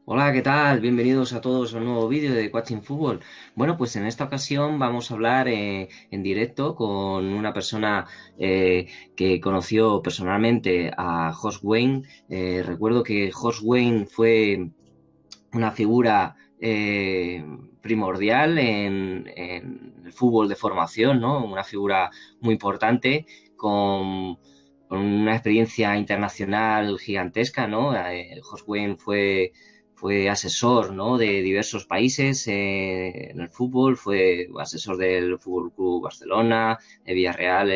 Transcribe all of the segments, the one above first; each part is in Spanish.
Hola, ¿qué tal? Bienvenidos a todos a un nuevo vídeo de Watching Fútbol. Bueno, pues en esta ocasión vamos a hablar en directo con una persona que conoció personalmente a Josh Wayne. Recuerdo que Josh Wayne fue una figura primordial en el fútbol de formación, ¿no? Una figura muy importante con una experiencia internacional gigantesca, ¿no? Josh Wayne fue asesor, ¿no? De diversos países en el fútbol, fue asesor del Fútbol Club Barcelona, de Villarreal,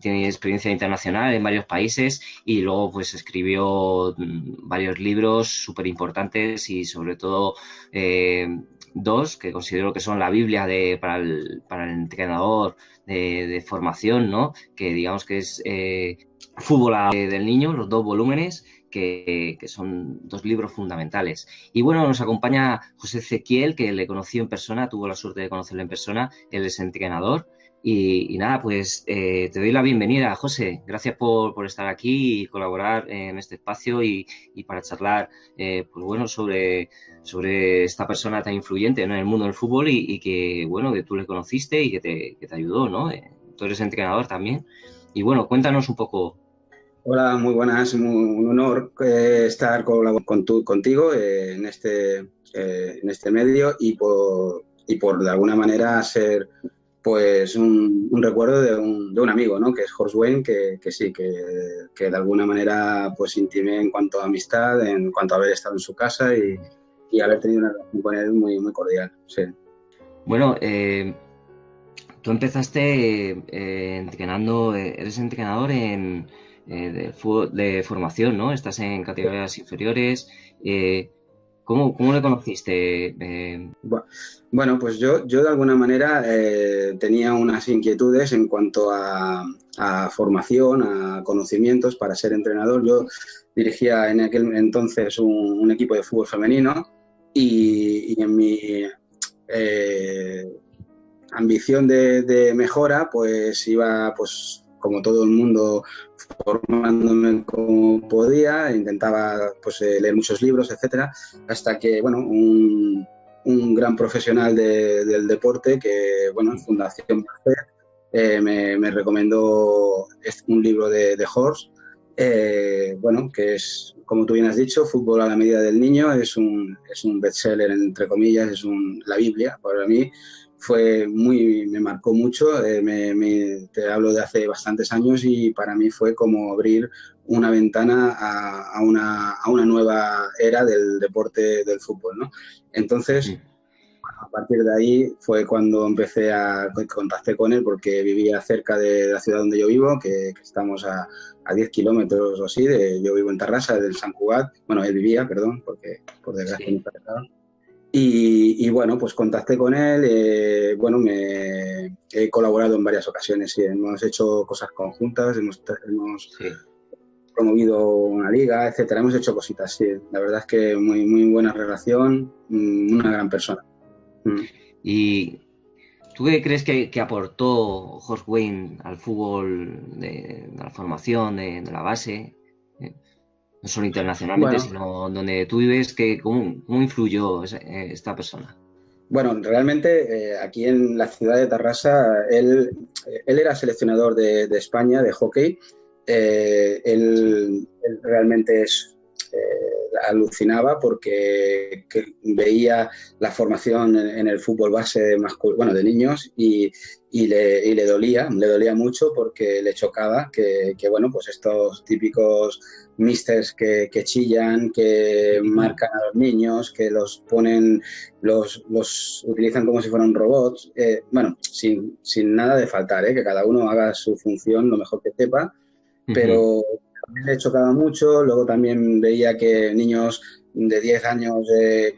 tiene experiencia internacional en varios países y luego pues escribió varios libros súper importantes y sobre todo eh, dos que considero que son la Biblia para el entrenador de formación, ¿no? Que digamos que es Fútbol del Niño, los dos volúmenes, que son dos libros fundamentales. Y bueno, nos acompaña José Ezequiel, que le conocí en persona, tuvo la suerte de conocerlo en persona, él es entrenador. Y nada, pues te doy la bienvenida, José. Gracias por estar aquí y colaborar en este espacio y para charlar pues bueno, sobre esta persona tan influyente, ¿no? En el mundo del fútbol y que, bueno, que tú le conociste y que te ayudó, ¿no? Tú eres entrenador también. Y bueno, cuéntanos un poco. Hola, muy buenas, un honor estar contigo en este medio y por de alguna manera ser pues un recuerdo de un amigo, ¿no? Que es Horst Wayne, que sí, que de alguna manera pues intimé en cuanto a amistad, en cuanto a haber estado en su casa y haber tenido una relación con él muy cordial, sí. Bueno, tú empezaste entrenando, eres entrenador de fútbol de formación, ¿no? Estás en categorías inferiores. Eh, ¿cómo le conociste? Bu- Bueno, pues yo de alguna manera tenía unas inquietudes en cuanto a formación, a conocimientos para ser entrenador. Yo dirigía en aquel entonces un equipo de fútbol femenino y en mi eh, ambición de mejora, pues iba, pues como todo el mundo, formándome como podía, intentaba pues, leer muchos libros, etcétera, hasta que, bueno, un gran profesional del deporte, que, bueno, Fundación Placer, me recomendó un libro de Horst, bueno, que es, como tú bien has dicho, Fútbol a la medida del niño, es un bestseller, entre comillas, la Biblia para mí. Me marcó mucho, te hablo de hace bastantes años y para mí fue como abrir una ventana a una nueva era del deporte del fútbol, ¿no? Entonces, a partir de ahí fue cuando contacté con él porque vivía cerca de la ciudad donde yo vivo, que estamos a 10 kilómetros o así, yo vivo en Tarrasa, del Sant Cugat, bueno, él vivía, perdón, porque por desgracia no Sí. está casado. Bueno, pues contacté con él, bueno, me he colaborado en varias ocasiones, sí, hemos hecho cosas conjuntas, hemos Sí. promovido una liga, etcétera, hemos hecho cositas, sí, la verdad es que muy buena relación, una gran persona. Mm. ¿Y tú qué crees que aportó Horst Wayne al fútbol de la formación, de la base? No solo internacionalmente, Bueno, sino donde tú vives, ¿cómo influyó esta persona? Bueno, realmente aquí en la ciudad de Tarrasa, él era seleccionador de España de hockey. Sí. Él realmente alucinaba porque veía la formación en el fútbol base bueno, de niños y le dolía mucho porque le chocaba bueno, pues estos típicos misters que chillan, que marcan a los niños, que los ponen los utilizan como si fueran robots, bueno, sin nada de faltar, que cada uno haga su función lo mejor que sepa, Ujú. pero también le chocaba mucho. Luego también veía que niños de 10 años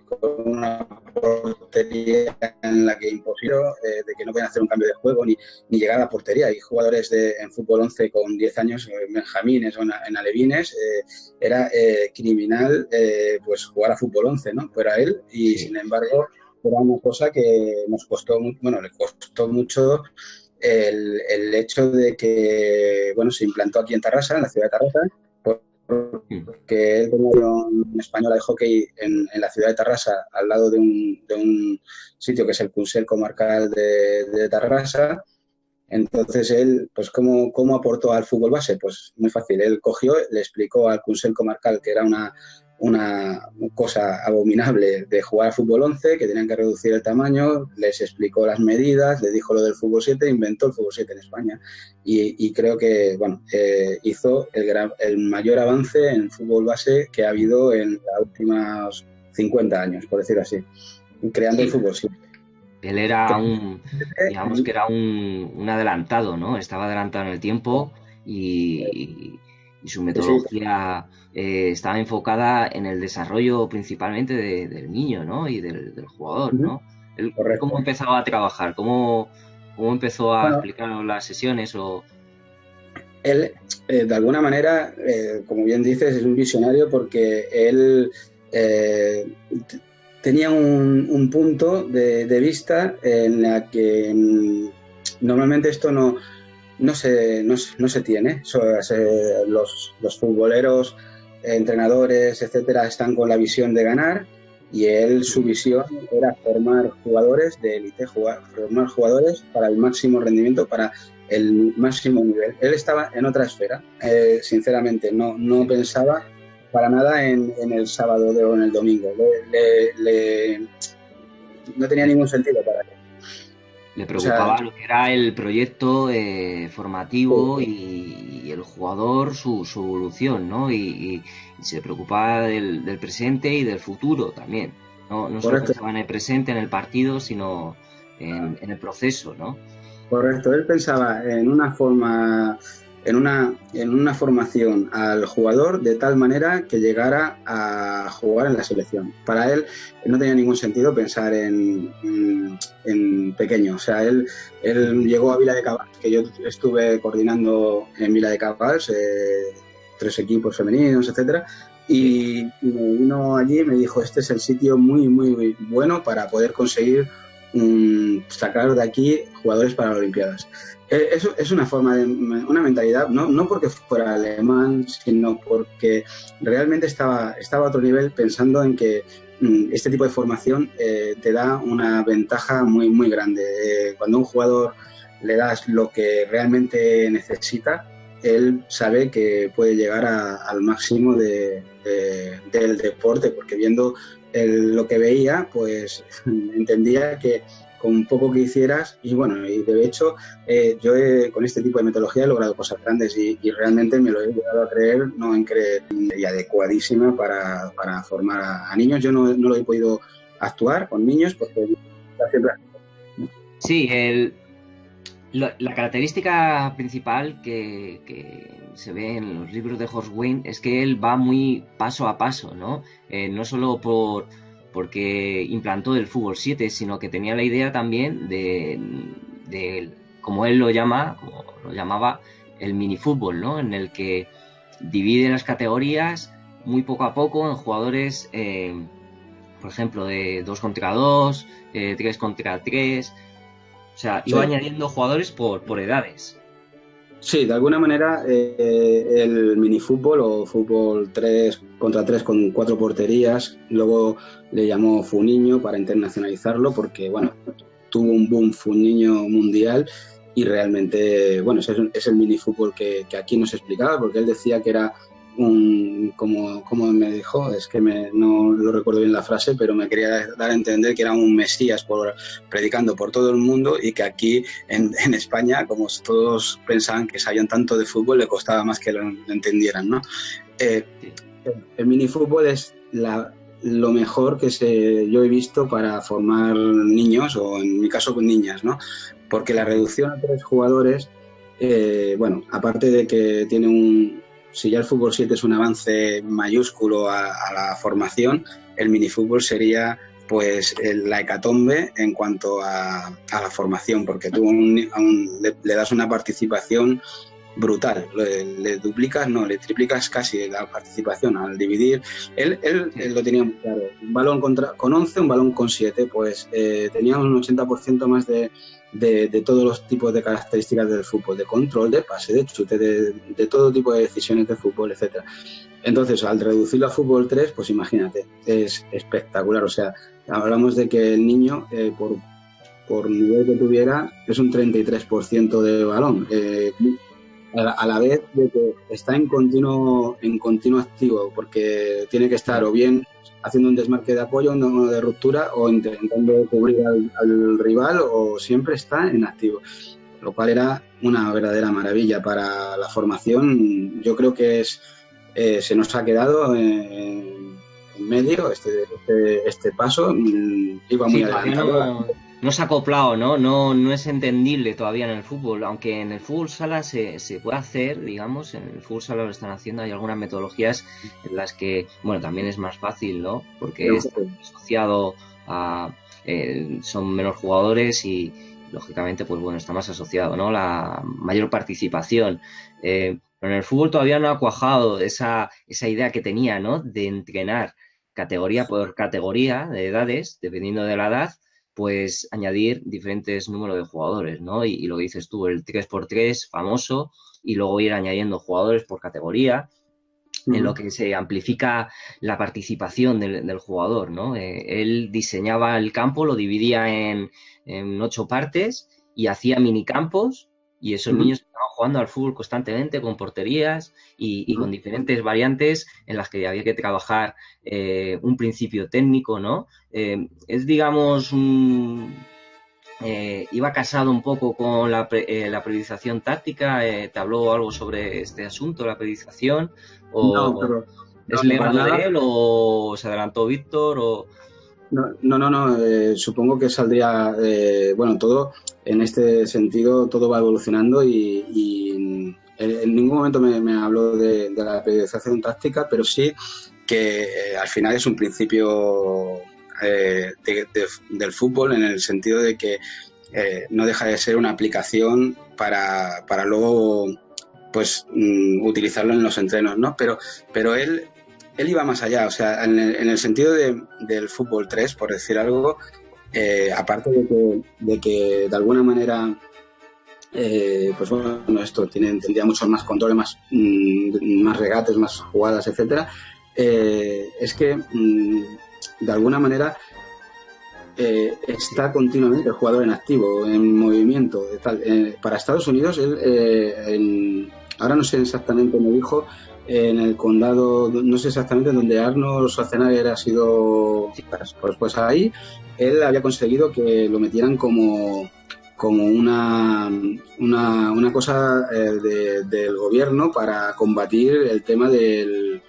con una portería en la que imposible, de que no pueden hacer un cambio de juego ni llegar a la portería. Hay jugadores en fútbol 11 con 10 años, benjamines o en alevines, era criminal pues jugar a fútbol 11, ¿no? Fuera él, y sin Sí. embargo era una cosa que nos costó, bueno, le costó mucho el hecho de que, bueno, se implantó aquí en Tarrasa, en la ciudad de Tarrasa, mm, porque él tenía una española de hockey en la ciudad de Tarrasa, al lado de un sitio que es el Consell Comarcal de Tarrasa. Entonces él, pues ¿cómo aportó al fútbol base? Pues muy fácil, él cogió, le explicó al Consell Comarcal que era una cosa abominable de jugar a fútbol 11, que tenían que reducir el tamaño, les explicó las medidas, le dijo lo del fútbol 7, inventó el fútbol 7 en España y creo que bueno, hizo el mayor avance en fútbol base que ha habido en los últimos 50 años, por decirlo así, creando el sí, fútbol 7. él era digamos que era un adelantado, ¿no? Estaba adelantado en el tiempo y su Sí, sí, metodología estaba enfocada en el desarrollo principalmente del niño, ¿no? Y del jugador, ¿no? Él cómo correcto. empezaba a trabajar, cómo empezó a Bueno, explicar las sesiones o... él, de alguna manera, como bien dices, es un visionario porque él tenía un punto de vista en la que normalmente esto no se tiene. Los futboleros, entrenadores, etcétera, están con la visión de ganar y él, su visión era formar jugadores de élite, formar jugadores para el máximo rendimiento, para el máximo nivel. Él estaba en otra esfera, sinceramente, no Sí. pensaba para nada en el sábado o en el domingo. No tenía ningún sentido para él. Le O sea, preocupaba lo que era el proyecto formativo y el jugador, su evolución, ¿no? Y se preocupaba del presente y del futuro también. No solo correcto. pensaba en el presente, en el partido, sino en el proceso, ¿no? Correcto, él pensaba en una formación al jugador de tal manera que llegara a jugar en la selección. Para él no tenía ningún sentido pensar en pequeño. O sea, él llegó a Vila de Cabals, que yo estuve coordinando en Vila de Cabals, 3 equipos femeninos, etcétera, Sí, y me vino allí y me dijo, este es el sitio muy, muy bueno para poder conseguir sacar de aquí jugadores para las Olimpiadas. Eso es una mentalidad, no porque fuera alemán, sino porque realmente estaba a otro nivel pensando en que este tipo de formación te da una ventaja muy, muy grande. Cuando a un jugador le das lo que realmente necesita, él sabe que puede llegar al máximo del deporte, porque viendo lo que veía, pues entendía que con poco que hicieras, y bueno, y de hecho, yo con este tipo de metodología he logrado cosas grandes y realmente me lo he llegado a creer, no en creer, y adecuadísima para formar a niños. Yo no lo he podido actuar con niños porque siempre... sí, la característica principal que se ve en los libros de Horst Wayne es que él va muy paso a paso, ¿no? No solo porque implantó el fútbol 7, sino que tenía la idea también como él lo llama, como lo llamaba, el minifútbol, ¿no? En el que divide las categorías muy poco a poco en jugadores, por ejemplo, de 2 contra 2, 3 contra 3. O sea, iba Sí. añadiendo jugadores por edades. Sí, de alguna manera el minifútbol o fútbol 3 contra 3 con 4 porterías, luego le llamó Funiño para internacionalizarlo porque, bueno, tuvo un boom Funiño mundial y realmente, bueno, es el minifútbol que aquí nos explicaba porque él decía que era como me dijo, es que no lo recuerdo bien la frase, pero me quería dar a entender que era un mesías predicando por todo el mundo y que aquí en España, como todos pensaban que sabían tanto de fútbol, le costaba más que lo entendieran, ¿no? Eh, Sí, el minifútbol es lo mejor que yo he visto para formar niños, o en mi caso con niñas, ¿no? Porque la reducción a 3 jugadores, bueno, aparte de que tiene si ya el fútbol 7 es un avance mayúsculo a la formación, el minifútbol sería pues la hecatombe en cuanto a la formación, porque tú le das una participación brutal. Le duplicas, no, le triplicas casi la participación al dividir. Él sí, lo tenía muy claro. Un balón con 11, un balón con 7, pues tenía un 80% más de todos los tipos de características del fútbol, de control, de pase, de chute, de todo tipo de decisiones de fútbol, etcétera. Entonces, al reducirlo a fútbol 3, pues imagínate, es espectacular. O sea, hablamos de que el niño, por nivel que tuviera, es un 33% de balón. A la vez de que está en continuo activo, porque tiene que estar o bien haciendo un desmarque de apoyo, uno de ruptura, o intentando cubrir al rival, o siempre está en activo, lo cual era una verdadera maravilla para la formación. Yo creo que se nos ha quedado en medio este paso, iba muy adelantado. No se ha acoplado, ¿no? No es entendible todavía en el fútbol, aunque en el fútbol sala se puede hacer, digamos, en el fútbol sala lo están haciendo, hay algunas metodologías en las que, bueno, también es más fácil, ¿no? Porque es asociado a... son menos jugadores y, lógicamente, pues bueno, está más asociado, ¿no? La mayor participación. Pero en el fútbol todavía no ha cuajado esa idea que tenía, ¿no? De entrenar categoría por categoría de edades, dependiendo de la edad, pues añadir diferentes números de jugadores, ¿no? Y lo que dices tú, el 3x3 famoso, y luego ir añadiendo jugadores por categoría, en lo que se amplifica la participación del jugador, ¿no? Él diseñaba el campo, lo dividía en 8 partes y hacía minicampos, y esos niños estaban jugando al fútbol constantemente con porterías y con diferentes variantes en las que había que trabajar un principio técnico, ¿no? Es, digamos, iba casado un poco con la periodización táctica. ¿Te habló algo sobre este asunto, la periodización? ¿O no, es legado de él o se adelantó Víctor? O... No. Supongo que saldría, bueno, todo en este sentido, todo va evolucionando y en ningún momento me habló de la periodización táctica, pero sí que al final es un principio del fútbol, en el sentido de que no deja de ser una aplicación para luego pues utilizarlo en los entrenos, ¿no? Pero él iba más allá, o sea, en el sentido del fútbol 3, por decir algo, aparte de que de alguna manera pues bueno, esto tendría muchos más controles, más regates, más jugadas, etcétera. Es que de alguna manera está continuamente el jugador en activo, en movimiento, tal. Para Estados Unidos, ahora no sé exactamente, me dijo, en el condado, no sé exactamente, donde Arnold Schwarzenegger ha sido, pues ahí él había conseguido que lo metieran como una cosa del gobierno para combatir el tema del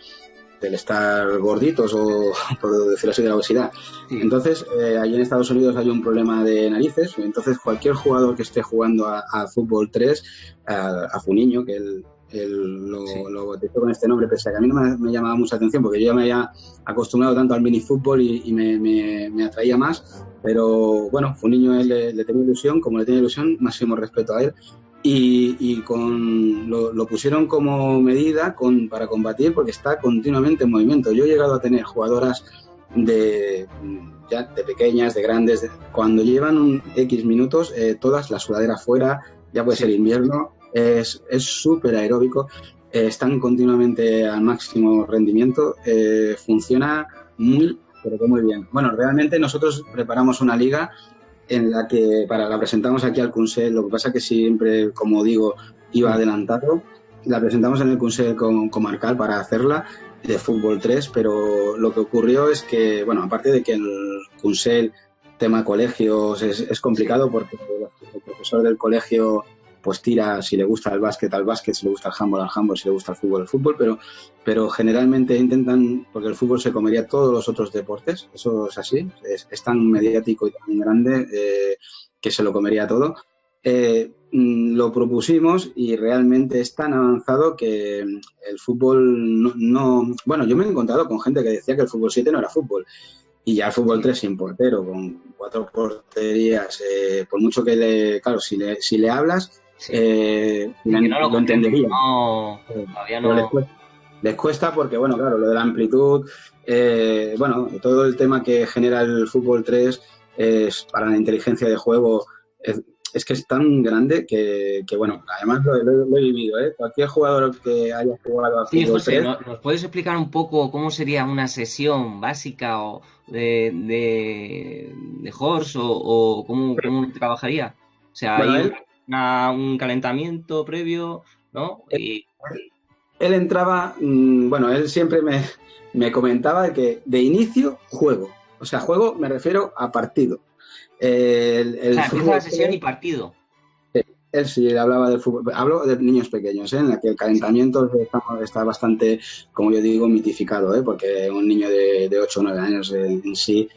estar gorditos, o por decirlo así, de la obesidad. Sí. Entonces, allí en Estados Unidos hay un problema de narices, entonces cualquier jugador que esté jugando a fútbol 3, a Funiño, que él lo bautizó con este nombre, pese a que a mí no me llamaba mucha atención, porque yo ya me había acostumbrado tanto al minifútbol y me atraía más, pero bueno, Funiño le tenía ilusión, como le tenía ilusión, máximo respeto a él. Y lo pusieron como medida para combatir, porque está continuamente en movimiento. Yo he llegado a tener jugadoras de pequeñas, de grandes, cuando llevan un X minutos, todas, la sudadera fuera, ya puede ser invierno, es súper aeróbico, están continuamente al máximo rendimiento, funciona pero que muy bien. Bueno, realmente nosotros preparamos una liga en la que la presentamos aquí al Consell. Lo que pasa que siempre, como digo, iba adelantado. La presentamos en el Consell comarcal para hacerla, de fútbol 3, pero lo que ocurrió es que, bueno, aparte de que el Consell, tema colegios, es complicado, porque el profesor del colegio pues tira, si le gusta el básquet, al básquet, si le gusta el handball, al handball, si le gusta el fútbol, pero generalmente intentan, porque el fútbol se comería todos los otros deportes, eso es así, es tan mediático y tan grande que se lo comería todo. Lo propusimos y realmente es tan avanzado que el fútbol no... Bueno, yo me he encontrado con gente que decía que el fútbol 7 no era fútbol, y ya el fútbol 3 sin portero, con 4 porterías, por mucho que claro, si le hablas, no lo entendería. No, todavía no. Les cuesta porque, bueno, claro, lo de la amplitud, bueno, todo el tema que genera el fútbol 3 es para la inteligencia de juego, es que es tan grande que bueno, además lo he vivido, ¿eh? Cualquier jugador que haya jugado a Sí, fútbol José, 3. ¿nos puedes explicar un poco cómo sería una sesión básica o de horse o cómo trabajaría? O sea, Bueno, hay él, un calentamiento previo, ¿no? Y él entraba, bueno, él siempre me comentaba que de inicio juego. O sea, juego me refiero a partido. o El sea, empieza la fútbol sesión y 3, partido. él sí hablaba del fútbol. Hablo de niños pequeños, ¿eh? En la que el Sí, calentamiento está bastante, como yo digo, mitificado, ¿eh? Porque un niño de 8 o 9 años en sí,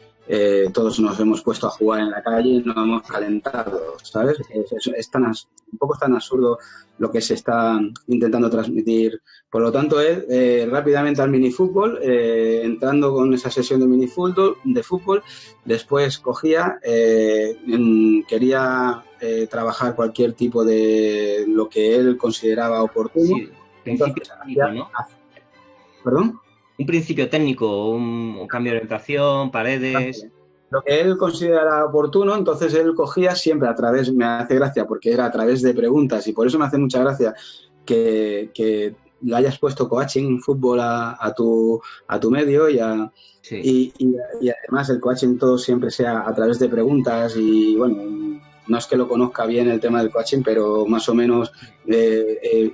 todos nos hemos puesto a jugar en la calle y nos hemos sí, calentado, ¿sabes? sí. Es tan, un poco tan absurdo lo que se está intentando transmitir. Por lo tanto, él rápidamente al minifútbol, entrando con esa sesión de fútbol, después cogía, quería trabajar cualquier tipo de lo que él consideraba oportuno. Sí, principio Entonces, técnico, ¿no? perdón, Un principio técnico, un cambio de orientación, paredes. lo que él consideraba oportuno, entonces él cogía siempre a través, me hace gracia porque era a través de preguntas y por eso me hace mucha gracia que le hayas puesto coaching fútbol a tu medio Sí, y además el coaching todo siempre sea a través de preguntas y bueno, no es que lo conozca bien el tema del coaching, pero más o menos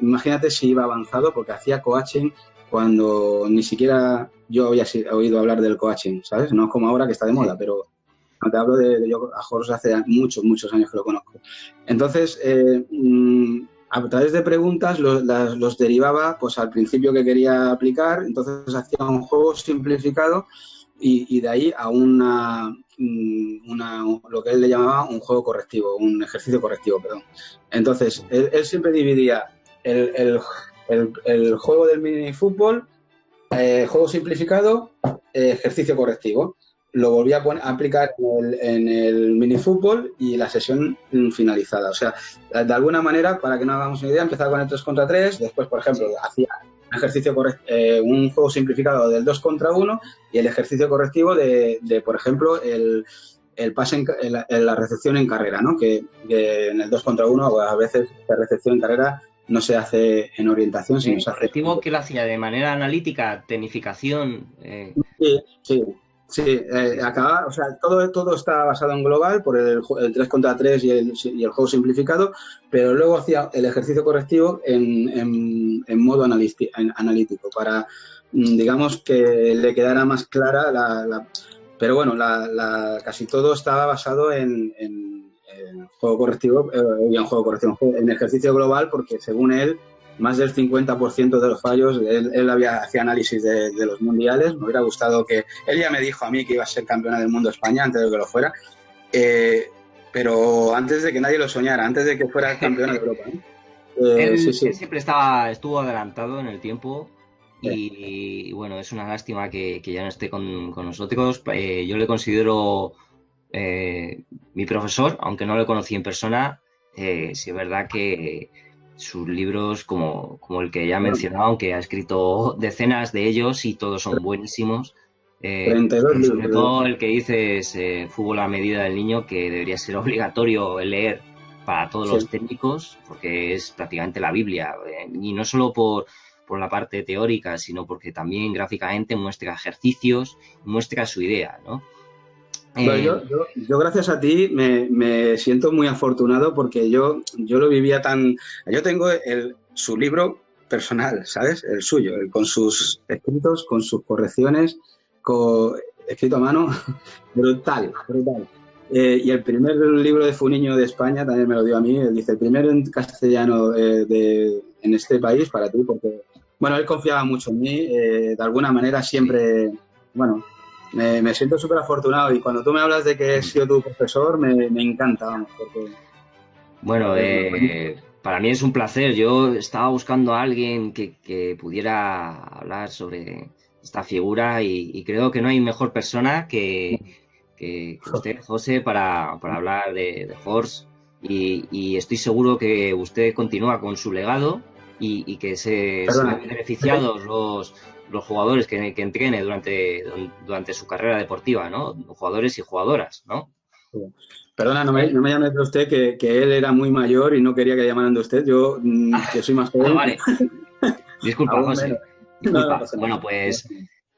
imagínate si iba avanzado porque hacía coaching cuando ni siquiera yo había oído hablar del coaching, ¿sabes? No es como ahora que está de moda, sí. pero no te hablo de yo a Jorge hace muchos, muchos años que lo conozco. Entonces, a través de preguntas los derivaba pues al principio que quería aplicar, entonces hacía un juego simplificado y de ahí a lo que él le llamaba un juego correctivo, un ejercicio correctivo, perdón. Entonces, él siempre dividía el, el, el juego del minifútbol, juego simplificado, ejercicio correctivo. Lo volví a aplicar en el minifútbol y la sesión finalizada. O sea, de alguna manera, para que no hagamos una idea, empezaba con el 3 contra 3, después, por ejemplo, Sí. hacía un ejercicio un juego simplificado del 2 contra 1 y el ejercicio correctivo por ejemplo, el pase en la recepción en carrera, ¿no? Que en el 2 contra 1 pues, a veces la recepción en carrera no se hace en orientación, sino se hace. Correctivo que lo hacía de manera analítica, tecnificación. Sí, sí, sí. Sí, sí. Acaba, o sea, todo está basado en global por el 3 contra 3 y el juego simplificado, pero luego hacía el ejercicio correctivo en modo analítico para, digamos, que le quedara más clara pero bueno, casi todo estaba basado en juego correctivo y en juego correctivo, en ejercicio global, porque según él, más del 50% de los fallos, él hacía análisis de los mundiales, me hubiera gustado que, él ya me dijo a mí que iba a ser campeona del mundo España antes de que lo fuera, eh, pero antes de que nadie lo soñara, antes de que fuera campeona de Europa, ¿eh? Sí, sí. Él siempre estuvo adelantado en el tiempo y bueno, es una lástima que ya no esté con nosotros. Yo le considero mi profesor, aunque no lo conocí en persona. Sí es verdad que sus libros, como el que ya he Bueno, mencionado, aunque ha escrito decenas de ellos y todos son buenísimos, 32 sobre libros. todo el que dices Fútbol a medida del niño, que debería ser obligatorio leer para todos Sí. los técnicos, porque es prácticamente la Biblia, y no solo por la parte teórica, sino porque también gráficamente muestra ejercicios, muestra su idea, ¿no? Bueno, Eh, yo gracias a ti me siento muy afortunado porque yo lo vivía tan. Yo tengo su libro personal, ¿sabes? El suyo, con sus escritos, con sus correcciones, escrito a mano, brutal, brutal. Y el primer libro de Funiño de España también me lo dio a mí. Él dice, el primero en castellano en este país para ti, porque, bueno, él confiaba mucho en mí. De alguna manera sí. siempre, bueno, me siento súper afortunado y cuando tú me hablas de que he sido tu profesor, me encanta, vamos, Bueno, porque es buenísimo. para mí es un placer. Yo estaba buscando a alguien que pudiera hablar sobre esta figura y creo que no hay mejor persona que usted, José, para hablar de Horst. Y estoy seguro que usted continúa con su legado y que se Perdona, ven beneficiados los jugadores que entrene durante su carrera deportiva, ¿no? Jugadores y jugadoras, ¿no? Perdona, Él, no me llame de usted, que él era muy mayor y no quería que le llamaran de usted. Yo, que soy más joven, vale. Disculpa, aún menos. José. No, no Disculpa. pasa nada. Bueno, pues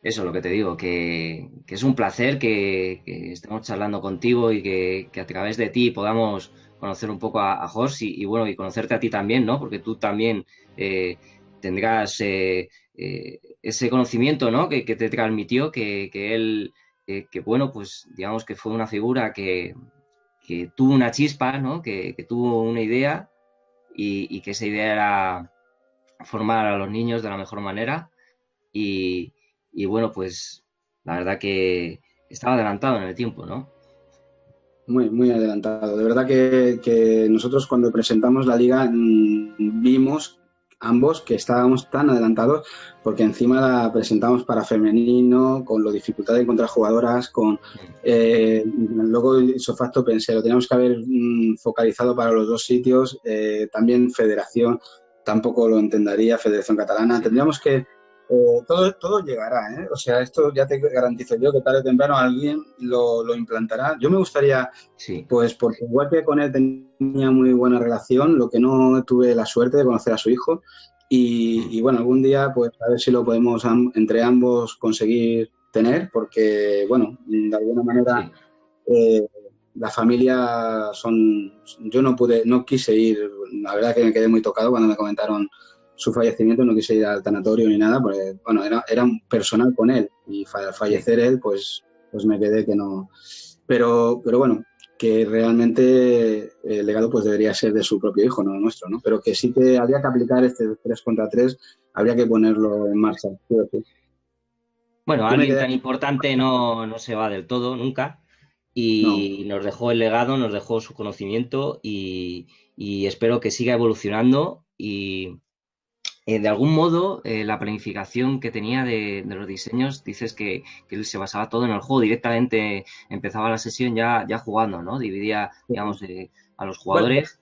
eso, lo que te digo, que es un placer que estemos charlando contigo y que a través de ti podamos conocer un poco a Jos y, bueno, y conocerte a ti también, ¿no? Porque tú también eh, tendrás ese conocimiento, ¿no? Que te transmitió, que él, bueno, pues digamos que fue una figura que tuvo una chispa, ¿no? Que tuvo una idea y que esa idea era formar a los niños de la mejor manera y, y bueno, pues la verdad que estaba adelantado en el tiempo, ¿no? Muy, muy adelantado. De verdad que nosotros cuando presentamos la liga vimos ambos que estábamos tan adelantados porque encima la presentamos para femenino, con la dificultad de encontrar jugadoras, con luego ipso facto pensé, lo teníamos que haber focalizado para los dos sitios, también federación, tampoco lo entendería, Federación Catalana, Sí, tendríamos que todo llegará, ¿eh? O sea, esto ya te garantizo yo que tarde o temprano alguien lo implantará. Yo me gustaría, sí. pues, porque igual que con él tenía muy buena relación, lo que no tuve la suerte de conocer a su hijo. Mm, Bueno, algún día, pues, a ver si lo podemos entre ambos conseguir tener, porque, bueno, de alguna manera sí, eh, la familia son, yo no quise ir, la verdad que me quedé muy tocado cuando me comentaron su fallecimiento, no quise ir al tanatorio ni nada, porque bueno, era un personal con él y al sí. fallecer él, pues me quedé que no. Pero bueno, que realmente el legado pues debería ser de su propio hijo, no nuestro, ¿no? Pero que sí que habría que aplicar este 3 contra 3, habría que ponerlo en marcha. Sí o sí. Bueno, Yo me alguien quedé, tan importante no se va del todo nunca no, y nos dejó el legado, nos dejó su conocimiento y espero que siga evolucionando y de algún modo la planificación que tenía de los diseños, dices que él se basaba todo en el juego, directamente empezaba la sesión ya jugando, ¿no? Dividía, digamos, a los bueno, jugadores.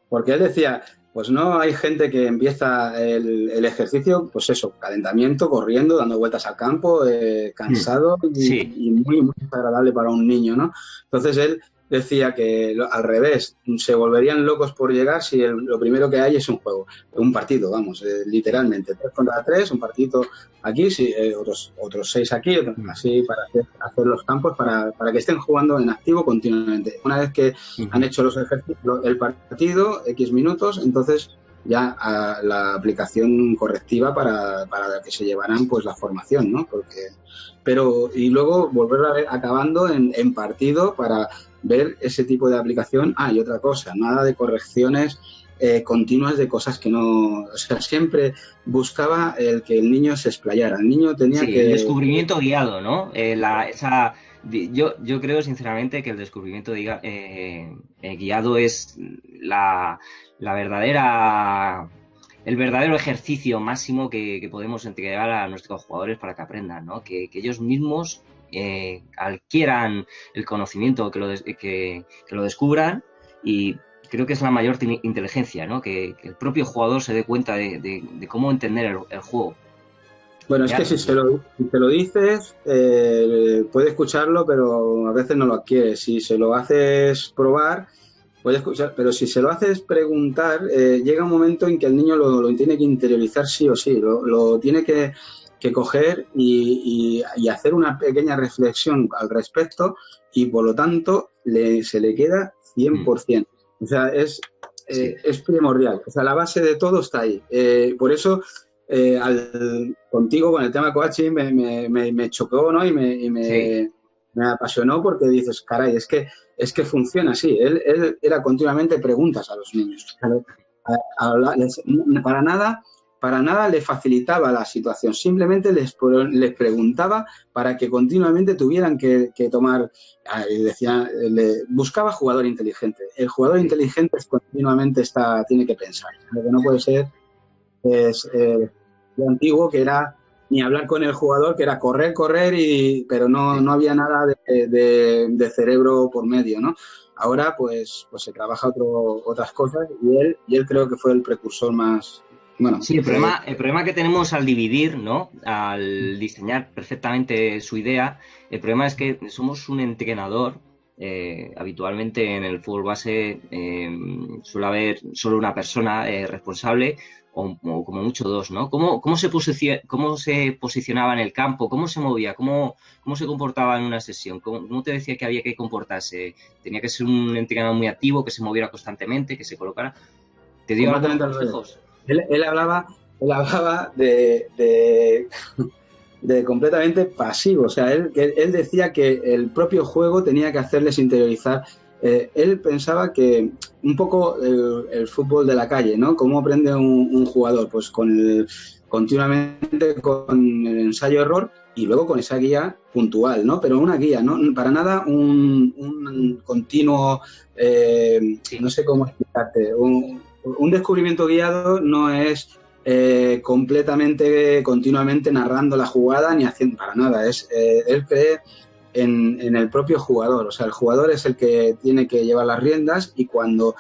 porque él decía, pues no hay gente que empieza el ejercicio, pues eso, calentamiento, corriendo, dando vueltas al campo, Mm, cansado sí, y muy, muy agradable para un niño, ¿no? Entonces él decía que al revés, se volverían locos por llegar si lo primero que hay es un juego, un partido, vamos, sí. literalmente, 3 contra 3, un partido aquí, sí, otros 6 aquí, Mm, así para hacer los campos, para que estén jugando en activo continuamente. Una vez que han ujú. hecho los ejercicios, el partido, X minutos, entonces ya a la aplicación correctiva para que se llevaran pues la formación, ¿no? Pero y luego volver a ver acabando en partido para ver ese tipo de aplicación. Ah, y otra cosa, nada de correcciones continuas de cosas que no, o sea, siempre buscaba el que el niño se explayara, el niño tenía Sí, el que, descubrimiento guiado, ¿no? Yo creo sinceramente que el descubrimiento guiado es la verdadera, el verdadero ejercicio máximo que podemos entregar a nuestros jugadores para que aprendan, ¿no? Que ellos mismos adquieran el conocimiento, que lo descubran y creo que es la mayor inteligencia, ¿no? Que el propio jugador se dé cuenta de cómo entender el juego. bueno, es Ya, que si te lo dices, puede escucharlo, pero a veces no lo adquiere. Si se lo haces probar, puede escuchar, pero si se lo haces preguntar, llega un momento en que el niño lo tiene que interiorizar sí o sí, lo tiene que coger y hacer una pequeña reflexión al respecto y por lo tanto se le queda mm, 100%. O sea, sí, es primordial. O sea, la base de todo está ahí. Por eso contigo con el tema coaching me chocó, ¿no? sí, Me apasionó porque dices, caray, es que funciona así. Él era continuamente preguntas a los niños. Para nada, para nada le facilitaba la situación, simplemente les preguntaba para que continuamente tuvieran que tomar, decía, buscaba jugador inteligente. El jugador sí, inteligente continuamente tiene que pensar. Lo que no puede ser es lo antiguo que era ni hablar con el jugador, que era correr, correr, pero sí. no había nada de cerebro por medio, ¿no? Ahora pues se trabaja otras cosas y él creo que fue el precursor más, bueno, Sí, el problema que tenemos al dividir, ¿no? Al diseñar perfectamente su idea, el problema es que somos un entrenador habitualmente en el fútbol base suele haber solo una persona responsable o como mucho dos, ¿no? ¿Cómo se posicionaba en el campo? ¿Cómo se movía? ¿Cómo se comportaba en una sesión? ¿Cómo te decía que había que comportarse? ¿Tenía que ser un entrenador muy activo, que se moviera constantemente, que se colocara? ¿Te dio algunos Completamente al revés. consejos? Él hablaba de completamente pasivo. O sea, él decía que el propio juego tenía que hacerles interiorizar. Él pensaba que un poco el fútbol de la calle, ¿no? ¿Cómo aprende un jugador? Pues continuamente con el ensayo-error y luego con esa guía puntual, ¿no? Pero una guía, ¿no? Para nada un continuo, Sí. no sé cómo explicarte, un descubrimiento guiado no es completamente, continuamente narrando la jugada ni haciendo para nada. Él cree en el propio jugador. O sea, el jugador es el que tiene que llevar las riendas y cuando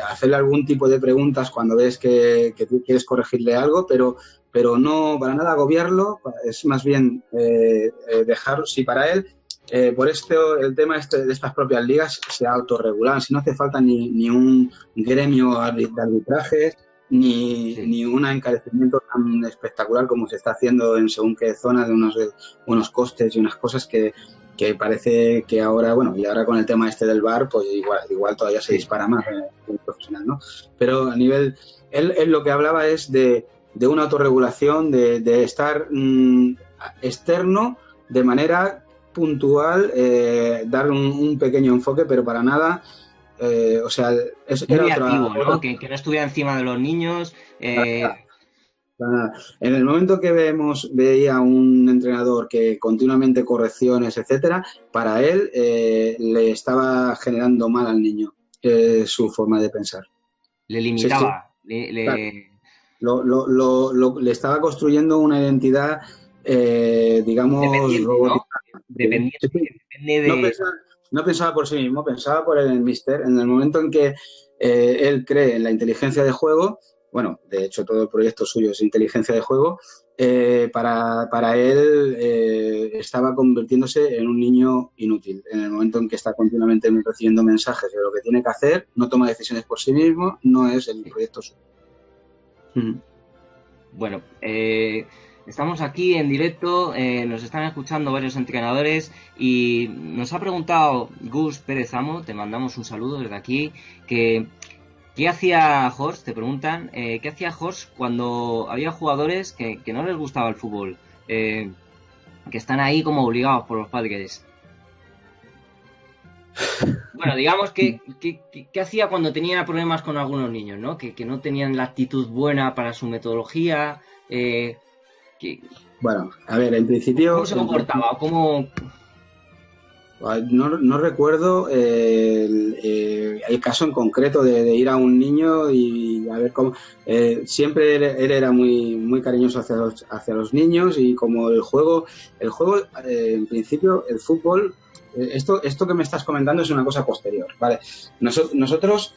hacerle algún tipo de preguntas, cuando ves que tú quieres corregirle algo, pero no para nada agobiarlo, es más bien dejarlo, si para él por esto el tema de estas propias ligas se autorregulan, si no hace falta ni un gremio de arbitrajes, Sí. ni un encarecimiento tan espectacular como se está haciendo en según qué zona de unos costes y unas cosas que parece que ahora, bueno, y ahora con el tema este del VAR, pues igual todavía se Sí. dispara más en el profesional, ¿no? Pero a nivel, él lo que hablaba es de una autorregulación, de estar externo de manera puntual, dar un pequeño enfoque, pero para nada, o sea, era Muy activo, otra ¿no? Que no estuviera encima de los niños. para nada. En el momento que veía un entrenador que continuamente correcciones, etcétera, para él le estaba generando mal al niño su forma de pensar. Le Sí, sí, limitaba. claro. Le estaba construyendo una identidad, digamos, Independiente, ¿no? robótica. Sí, Dependiente, sí. que depende No de... pensaba, no pensaba por sí mismo, pensaba por el mister. En el momento en que él cree en la inteligencia de juego, bueno, de hecho todo el proyecto suyo es inteligencia de juego, para él estaba convirtiéndose en un niño inútil. En el momento en que está continuamente recibiendo mensajes de lo que tiene que hacer, no toma decisiones por sí mismo, no es el proyecto suyo. Bueno, estamos aquí en directo, nos están escuchando varios entrenadores y nos ha preguntado Gus Pérez Amo, te mandamos un saludo desde aquí, que ¿qué hacía Horst? Te preguntan, ¿qué hacía Horst cuando había jugadores que no les gustaba el fútbol? Que están ahí como obligados por los padres. Bueno, digamos que hacía cuando tenía problemas con algunos niños, ¿no? Que no tenían la actitud buena para su metodología. Que, Bueno, a ver, ¿Cómo se comportaba? no recuerdo el caso en concreto de ir a un niño y a ver cómo. Siempre él era muy cariñoso hacia los niños y como el juego en principio, el fútbol, esto que me estás comentando es una cosa posterior, ¿vale? Nosotros,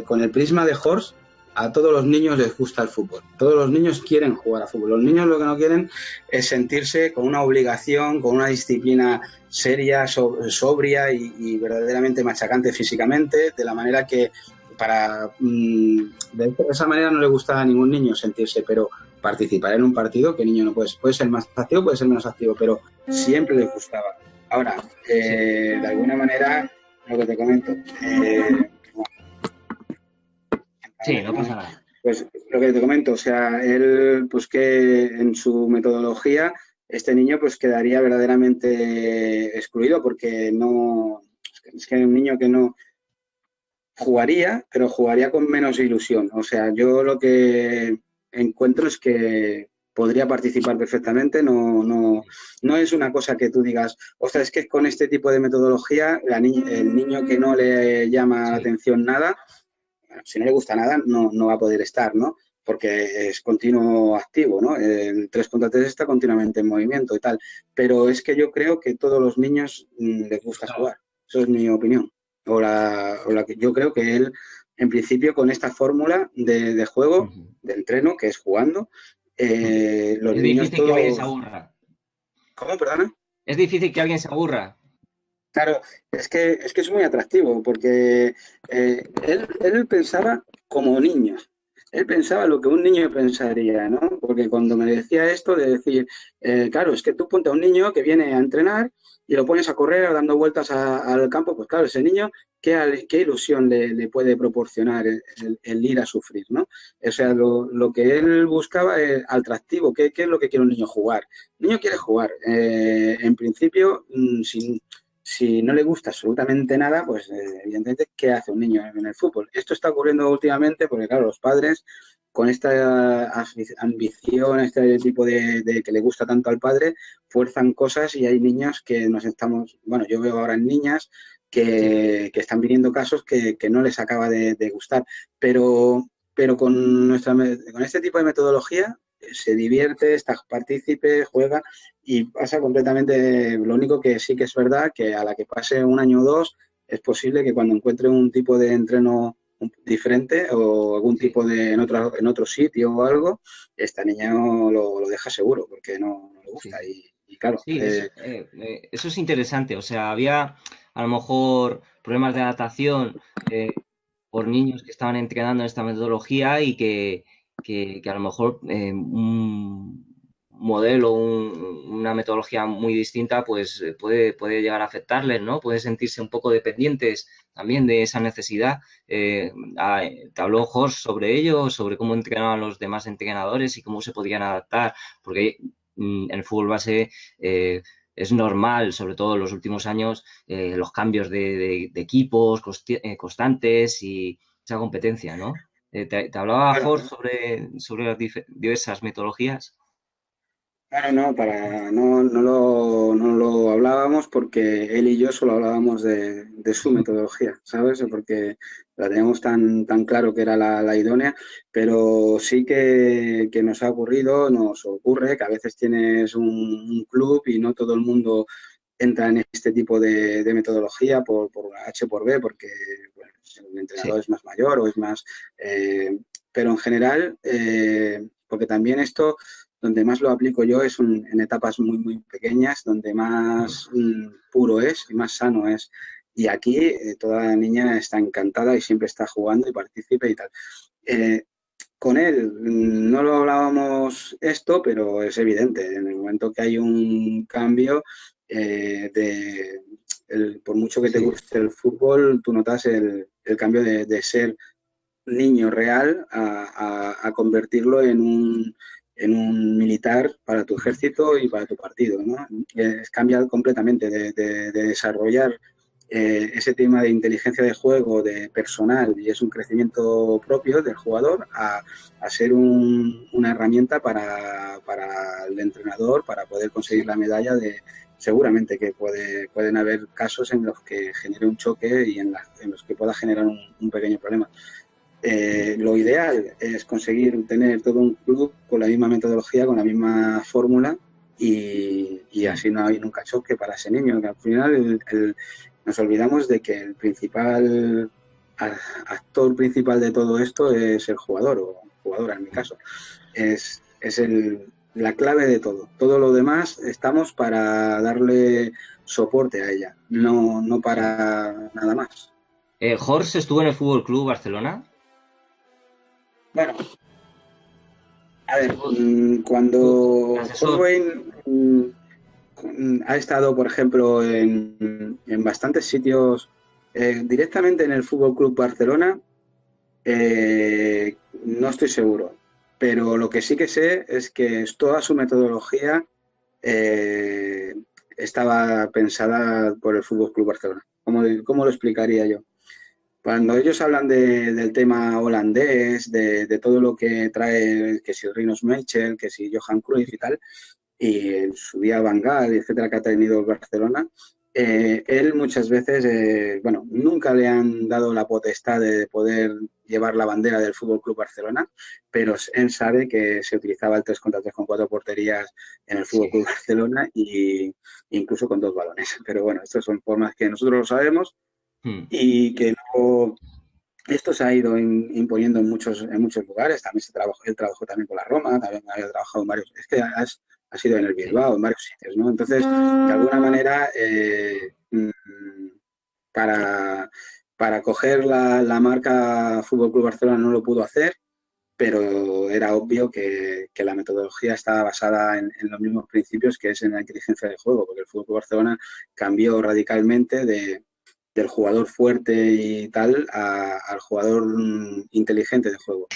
con el prisma de Horst, a todos los niños les gusta el fútbol. Todos los niños quieren jugar a fútbol. Los niños lo que no quieren es sentirse con una obligación, con una disciplina seria, sobria y verdaderamente machacante físicamente, de la manera que de esa manera no le gusta a ningún niño sentirse, pero participar en un partido, que niño no puede ser más activo, puede ser menos activo, pero siempre les gustaba. Ahora, de alguna manera, lo que te comento, Sí, no pasa nada. pues lo que te comento, o sea, él, pues que en su metodología, este niño pues quedaría verdaderamente excluido porque no, es que un niño que no jugaría, pero jugaría con menos ilusión. O sea, yo lo que encuentro es que podría participar perfectamente, no es una cosa que tú digas, ostras, es que con este tipo de metodología, el niño que no le llama la Sí. atención nada, si no le gusta nada, no va a poder estar, ¿no? Porque es continuo activo, ¿no? El 3 contra 3 está continuamente en movimiento y tal. Pero es que yo creo que todos los niños les gusta jugar. Eso es mi opinión. O la que yo creo que él, en principio, con esta fórmula de juego, de entreno, que es jugando, los Es niños difícil que alguien se todos... aburra. ¿Cómo, perdona? Es difícil que alguien se aburra. Claro, es que es muy atractivo porque él pensaba como niño. Él pensaba lo que un niño pensaría, ¿no? Porque cuando me decía esto de decir, claro, es que tú ponte a un niño que viene a entrenar y lo pones a correr dando vueltas al campo, pues claro, ese niño, ¿qué ilusión le puede proporcionar el ir a sufrir, ¿no? O sea, lo que él buscaba es atractivo. ¿Qué es lo que quiere un niño? Jugar. El niño quiere jugar. En principio, si no le gusta absolutamente nada, pues evidentemente, ¿qué hace un niño en el fútbol? Esto está ocurriendo últimamente porque, claro, los padres con esta ambición, este tipo de que le gusta tanto al padre, fuerzan cosas y hay niños que nos estamos, bueno, yo veo ahora en niñas Sí, que están viniendo casos que no les acaba de gustar, pero con este tipo de metodología se divierte, está partícipe, juega y pasa completamente. Lo único que sí que es verdad que a la que pase un año o dos, es posible que cuando encuentre un tipo de entreno diferente o algún sí. tipo de en otro sitio o algo, esta niña lo deja seguro porque no le Sí, gusta. sí. Y claro, Sí, eso es interesante. O sea, había a lo mejor problemas de adaptación por niños que estaban entrenando en esta metodología y que a lo mejor un modelo, una metodología muy distinta, pues puede llegar a afectarles, ¿no? Puede sentirse un poco dependientes también de esa necesidad. ¿Te habló Jorge sobre ello, sobre cómo entrenaban los demás entrenadores y cómo se podían adaptar? Porque en el fútbol base es normal, sobre todo en los últimos años, los cambios de equipos constantes y esa competencia, ¿no? ¿Te hablaba bueno, Jorge sobre las diversas metodologías? claro, no, no lo hablábamos porque él y yo solo hablábamos de su metodología, ¿sabes? Porque la teníamos tan claro que era la idónea, pero sí que nos ocurre que a veces tienes un club y no todo el mundo entra en este tipo de metodología por H por B, porque bueno, el Sí, entrenador es más mayor o es más... pero en general, porque también esto donde más lo aplico yo es en etapas muy, muy pequeñas, donde más puro es y más sano es. Y aquí toda niña está encantada y siempre está jugando y participa y tal. Eh, con él no lo hablábamos esto, pero es evidente. En el momento que hay un cambio, por mucho que te sí, guste el fútbol, tú notas el cambio de ser niño real a convertirlo en un militar para tu ejército y para tu partido, ¿no? Cambia completamente de desarrollar ese tema de inteligencia de juego, de personal, y es un crecimiento propio del jugador, a ser una herramienta para el entrenador, para poder conseguir la medalla de... Seguramente que pueden haber casos en los que genere un choque y en los que pueda generar un pequeño problema. Lo ideal es conseguir tener todo un club con la misma metodología, con la misma fórmula y sí. así no hay nunca choque para ese niño. Que al final nos olvidamos de que el principal actor principal de todo esto es el jugador o jugadora en mi caso. Es la clave de todo. Todo lo demás estamos para darle soporte a ella, no Sí. para nada más. Jorge estuvo en el Fútbol Club Barcelona. Bueno, a ver, Estuvo, de cuando asesor. Hoswein ha estado, por ejemplo, en bastantes sitios, directamente en el Fútbol Club Barcelona, no estoy seguro. Pero lo que sí que sé es que toda su metodología eh, estaba pensada por el Fútbol Club Barcelona. ¿Cómo lo explicaría yo? Cuando ellos hablan del tema holandés, de todo lo que trae, que si Rinus Michel, que si Johan Cruyff y tal, y en su día Van Gaal, etcétera, que ha tenido el Barcelona, él muchas veces, bueno, nunca le han dado la potestad de poder llevar la bandera del Fútbol Club Barcelona, pero él sabe que se utilizaba el 3 contra 3 con 4 porterías en el Fútbol Sí. Club Barcelona y incluso con 2 balones. Pero bueno, estas son formas que nosotros lo sabemos Mm, y que luego esto se ha ido imponiendo en muchos lugares. También él trabajó también con la Roma, también había trabajado en varios. Es que ha sido en el sí. Bilbao, en varios sitios, ¿no? Entonces, de alguna manera, mm, para, para coger la marca Fútbol Club Barcelona no lo pudo hacer, pero era obvio que la metodología estaba basada en los mismos principios que es en la inteligencia de juego, porque el Fútbol Club Barcelona cambió radicalmente del jugador fuerte y tal al jugador inteligente de juego.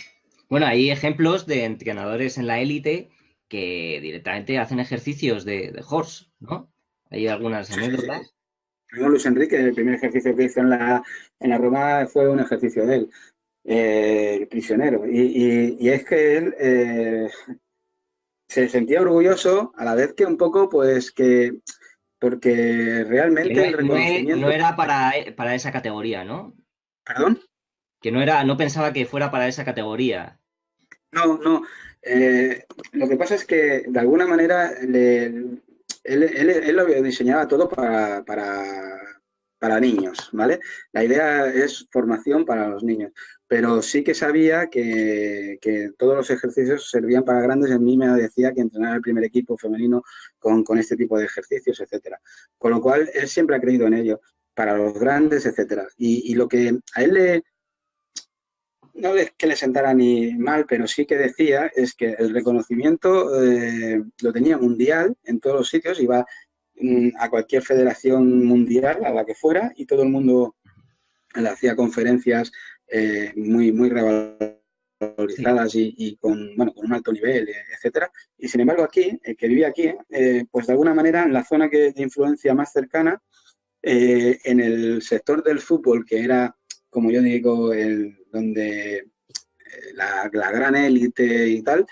Bueno, hay ejemplos de entrenadores en la élite que directamente hacen ejercicios de horse, ¿no? Hay algunas Sí, sí, sí. anécdotas. Primero Luis Enrique, el primer ejercicio que hizo en la Roma fue un ejercicio de él, el prisionero. Y es que él se sentía orgulloso a la vez que un poco, pues que, porque Que realmente el no reconocimiento, era para esa categoría, ¿no? perdón, Que no era, no pensaba que fuera para esa categoría. no, no, lo que pasa es que de alguna manera él lo diseñaba todo para niños, ¿vale? La idea es formación para los niños, pero sí que sabía que todos los ejercicios servían para grandes. En mí me decía que entrenar el primer equipo femenino con este tipo de ejercicios, etcétera. Con lo cual, él siempre ha creído en ello, para los grandes, etcétera. Y lo que a él no es que le sentara ni mal, pero sí que decía es que el reconocimiento lo tenía mundial en todos los sitios, iba a cualquier federación mundial, a la que fuera, y todo el mundo le hacía conferencias muy Sí. revalorizadas y bueno, con un alto nivel, etcétera. Y sin embargo aquí, el que vivía aquí, pues de alguna manera en la zona de influencia más cercana, en el sector del fútbol, que era, como yo digo, donde la gran élite y tal,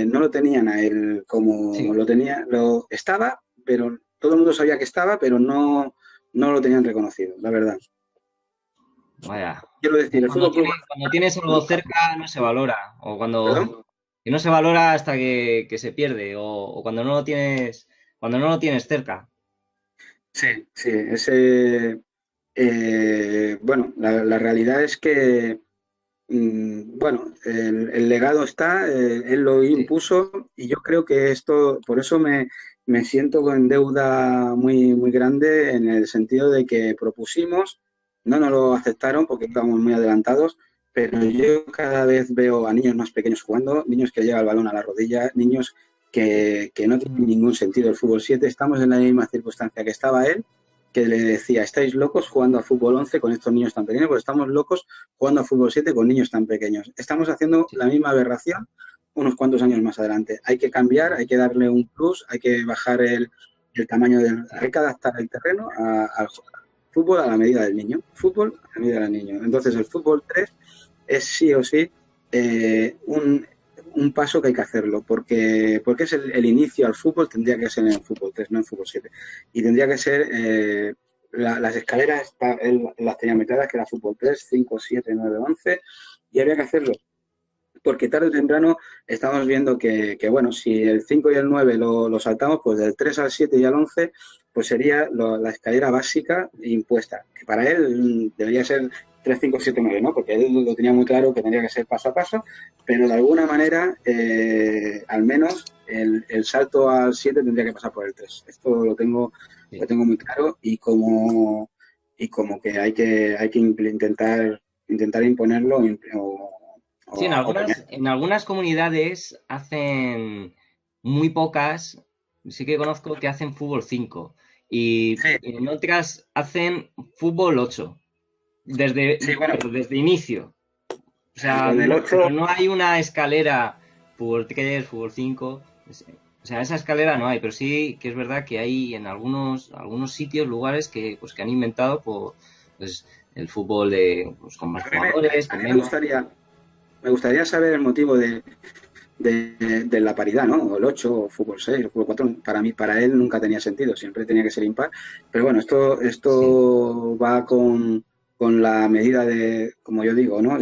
no lo tenían a él como Sí. lo tenía, lo estaba, pero todo el mundo sabía que estaba, pero no lo tenían reconocido, la verdad. Vaya. Quiero decir, el Fútbol Club Cuando tienes algo cerca no se valora. O ¿Perdón? cuando que no se valora hasta que se pierde. O cuando no lo tienes cerca. Sí, sí, bueno, la realidad es que, bueno, el legado está, él lo Sí. impuso y yo creo que esto, por eso me siento con deuda muy grande en el sentido de que propusimos, no nos lo aceptaron porque estábamos muy adelantados, pero yo cada vez veo a niños más pequeños jugando, niños que llevan el balón a la rodilla, niños que no tienen ningún sentido el fútbol 7. Estamos en la misma circunstancia que estaba él, que le decía, estáis locos jugando a fútbol 11 con estos niños tan pequeños, pues estamos locos jugando a fútbol 7 con niños tan pequeños. Estamos haciendo Sí. la misma aberración unos cuantos años más adelante. Hay que cambiar, hay que darle un plus, hay que bajar el tamaño Sí. hay que adaptar el terreno al fútbol a la medida del niño. Fútbol a la medida del niño. Entonces el fútbol 3 es sí o sí un paso que hay que hacerlo, porque es el inicio al fútbol, tendría que ser en el fútbol 3, no en fútbol 7. Y tendría que ser las escaleras, él las tenía metadas, que era fútbol 3, 5, 7, 9, 11, y había que hacerlo. Porque tarde o temprano estamos viendo bueno, si el 5 y el 9 lo saltamos, pues del 3 al 7 y al 11, pues sería la escalera básica impuesta, que para él debería ser 3 5 7 9, ¿no? Porque él lo tenía muy claro que tendría que ser paso a paso, pero de alguna manera, al menos el salto al 7 tendría que pasar por el 3. Esto lo Sí. tengo muy claro y como que hay que intentar imponerlo Sí, o poner. en algunas comunidades hacen muy pocas, sí que conozco que hacen fútbol 5 Sí, y en otras hacen fútbol 8 sí, bueno, pero desde inicio. O sea, en el 8, pero no hay una escalera fútbol 3, fútbol 5. O sea, esa escalera no hay, pero sí que es verdad que hay en algunos sitios, lugares que, pues, que han inventado pues, el fútbol pues, con más a mí jugadores, a con mí menos. me gustaría saber el motivo de la paridad, ¿no? O el 8, o fútbol 6, o fútbol 4. Para mí, para él nunca tenía sentido, siempre tenía que ser impar. Pero bueno, esto, Sí, esto va con la medida de, como yo digo, ¿no?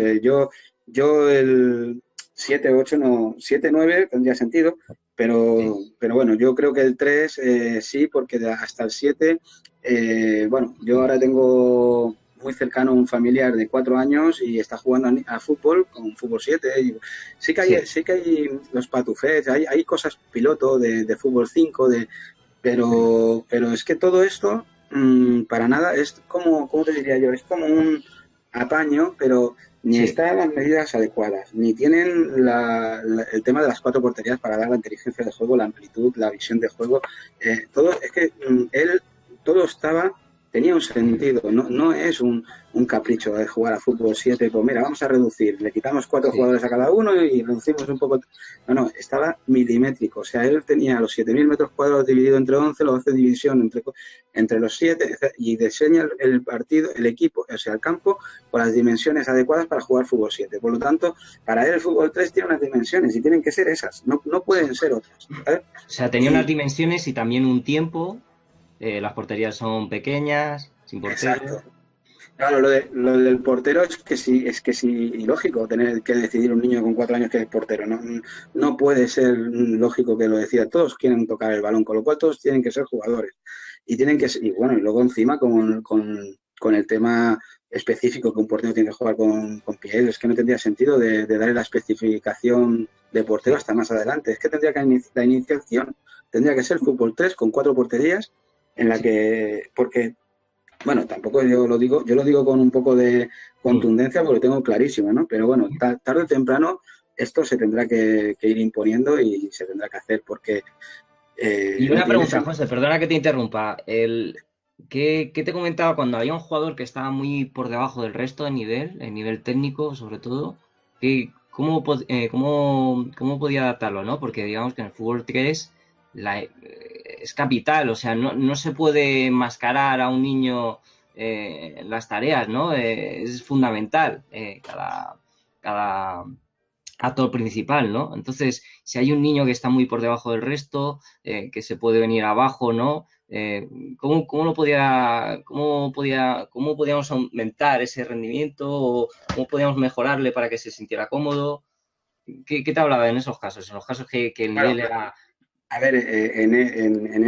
Yo el 7 8 no, 7 9 tendría sentido, sí. pero bueno, yo creo que el 3 sí, porque hasta el 7, bueno, yo ahora tengo muy cercano a un familiar de 4 años y está jugando a fútbol con fútbol 7. Sí. Sí que hay los patufés, hay cosas piloto de fútbol 5, pero es que todo esto para nada, es como, ¿cómo te diría yo? Es como un apaño, pero ni Sí, está en las medidas adecuadas, ni tienen el tema de las cuatro porterías para dar la inteligencia de juego, la amplitud, la visión de juego. Todo, es que él, todo estaba, tenía un sentido, no es un capricho de jugar a fútbol 7 pues mira, vamos a reducir, le quitamos cuatro sí. jugadores a cada uno y reducimos un poco. No, estaba milimétrico, o sea, él tenía los 7.000 metros cuadrados dividido entre 11 los 11 división entre los 7 y diseña el partido, el equipo, o sea, el campo con las dimensiones adecuadas para jugar fútbol 7. Por lo tanto, para él el fútbol 3 tiene unas dimensiones y tienen que ser esas, no pueden ser otras. ¿Sabes? O sea, tenía unas Y dimensiones y también un tiempo. Las porterías son pequeñas, sin portero. exacto. Claro, lo del portero es que sí, ilógico tener que decidir un niño con 4 años que es portero. No puede ser lógico que lo decida. Todos quieren tocar el balón, con lo cual todos tienen que ser jugadores. Y tienen que y bueno, y luego encima con el tema específico que un portero tiene que jugar con pies, es que no tendría sentido de darle la especificación de portero Sí. hasta más adelante. Es que tendría que la iniciación tendría que ser fútbol 3 con cuatro porterías en la Sí. que, porque bueno, tampoco yo lo digo con un poco de Mm. contundencia porque lo tengo clarísimo, ¿no? Pero bueno, tarde o temprano esto se tendrá que ir imponiendo y se tendrá que hacer porque Y no una tiene pregunta, sentido. José, perdona que te interrumpa. ¿Qué te comentaba cuando había un jugador que estaba muy por debajo del resto de nivel, el nivel técnico sobre todo? ¿Cómo podía adaptarlo, no? Porque digamos que en el fútbol 3 es capital, o sea, no se puede mascarar a un niño las tareas, ¿no? Es fundamental cada actor principal, ¿no? Entonces, si hay un niño que está muy por debajo del resto, que se puede venir abajo, ¿no? ¿Cómo lo cómo podíamos aumentar ese rendimiento o cómo podíamos mejorarle para que se sintiera cómodo? ¿Qué te hablaba en esos casos? En los casos que el Bueno, nivel era... a ver, en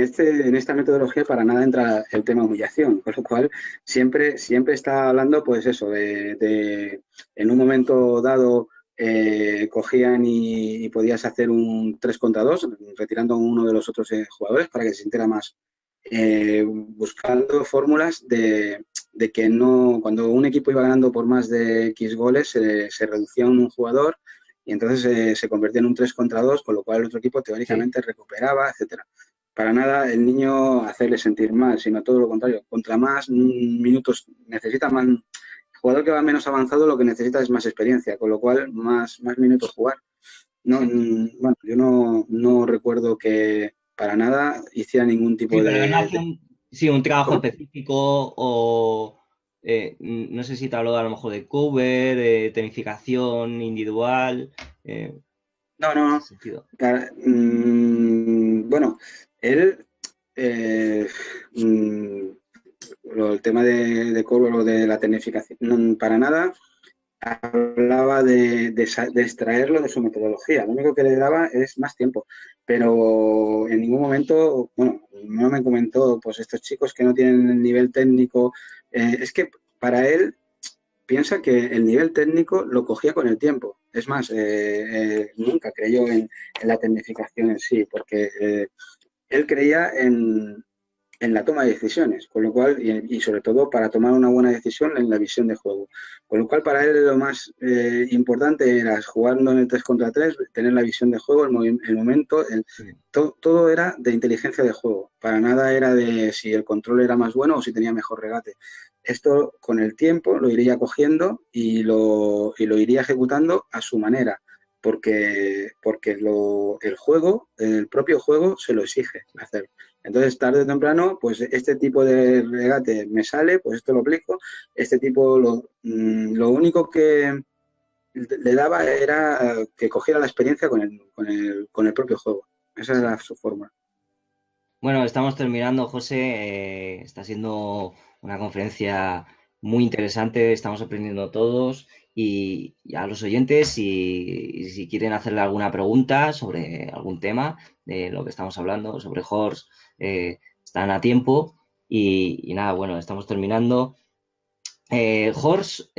esta metodología para nada entra el tema humillación, con lo cual siempre está hablando, pues eso, en un momento dado cogían y podías hacer un 3 contra 2 retirando a uno de los otros jugadores para que se sintiera más, buscando fórmulas de que no, cuando un equipo iba ganando por más de X goles, se reducía un jugador y entonces se convertía en un 3 contra 2 con lo cual el otro equipo Sí, teóricamente recuperaba, etcétera. Para nada el niño hacerle sentir mal, sino todo lo contrario. Contra más minutos necesita más, el jugador que va menos avanzado lo que necesita es más experiencia, con lo cual más minutos jugar. No, sí. bueno, yo no recuerdo que para nada hiciera ningún Sí, tipo pero no de... hace sí, un trabajo ¿Cómo? específico o no sé si te hablo a lo mejor de cover, de tecnificación individual, en No. ese sentido. Bueno, él, eh, mm, el tema de Corber o de la tecnificación, para nada hablaba de extraerlo de su metodología. Lo único que le daba es más tiempo. Pero en ningún momento, bueno, no me comentó, pues estos chicos que no tienen el nivel técnico, es que para él piensa que el nivel técnico lo cogía con el tiempo. Es más, nunca creyó en la tecnificación en sí, porque él creía en la toma de decisiones, con lo cual, y sobre todo para tomar una buena decisión en la visión de juego. Con lo cual, para él lo más importante era jugando en el 3 contra 3 tener la visión de juego, el momento, Sí. todo era de inteligencia de juego. Para nada era de si el control era más bueno o si tenía mejor regate. Esto con el tiempo lo iría cogiendo y lo iría ejecutando a su manera, porque el juego, el propio juego, se lo exige hacer. Entonces, tarde o temprano, pues este tipo de regate me sale, pues esto lo aplico. Este tipo, lo único que le daba era que cogiera la experiencia con el propio juego. Esa Sí. era su forma. Bueno, estamos terminando, José. Está siendo una conferencia muy interesante, estamos aprendiendo todos y a los oyentes, si quieren hacerle alguna pregunta sobre algún tema de lo que estamos hablando, sobre Horse, están a tiempo y nada, bueno, estamos terminando. Horst,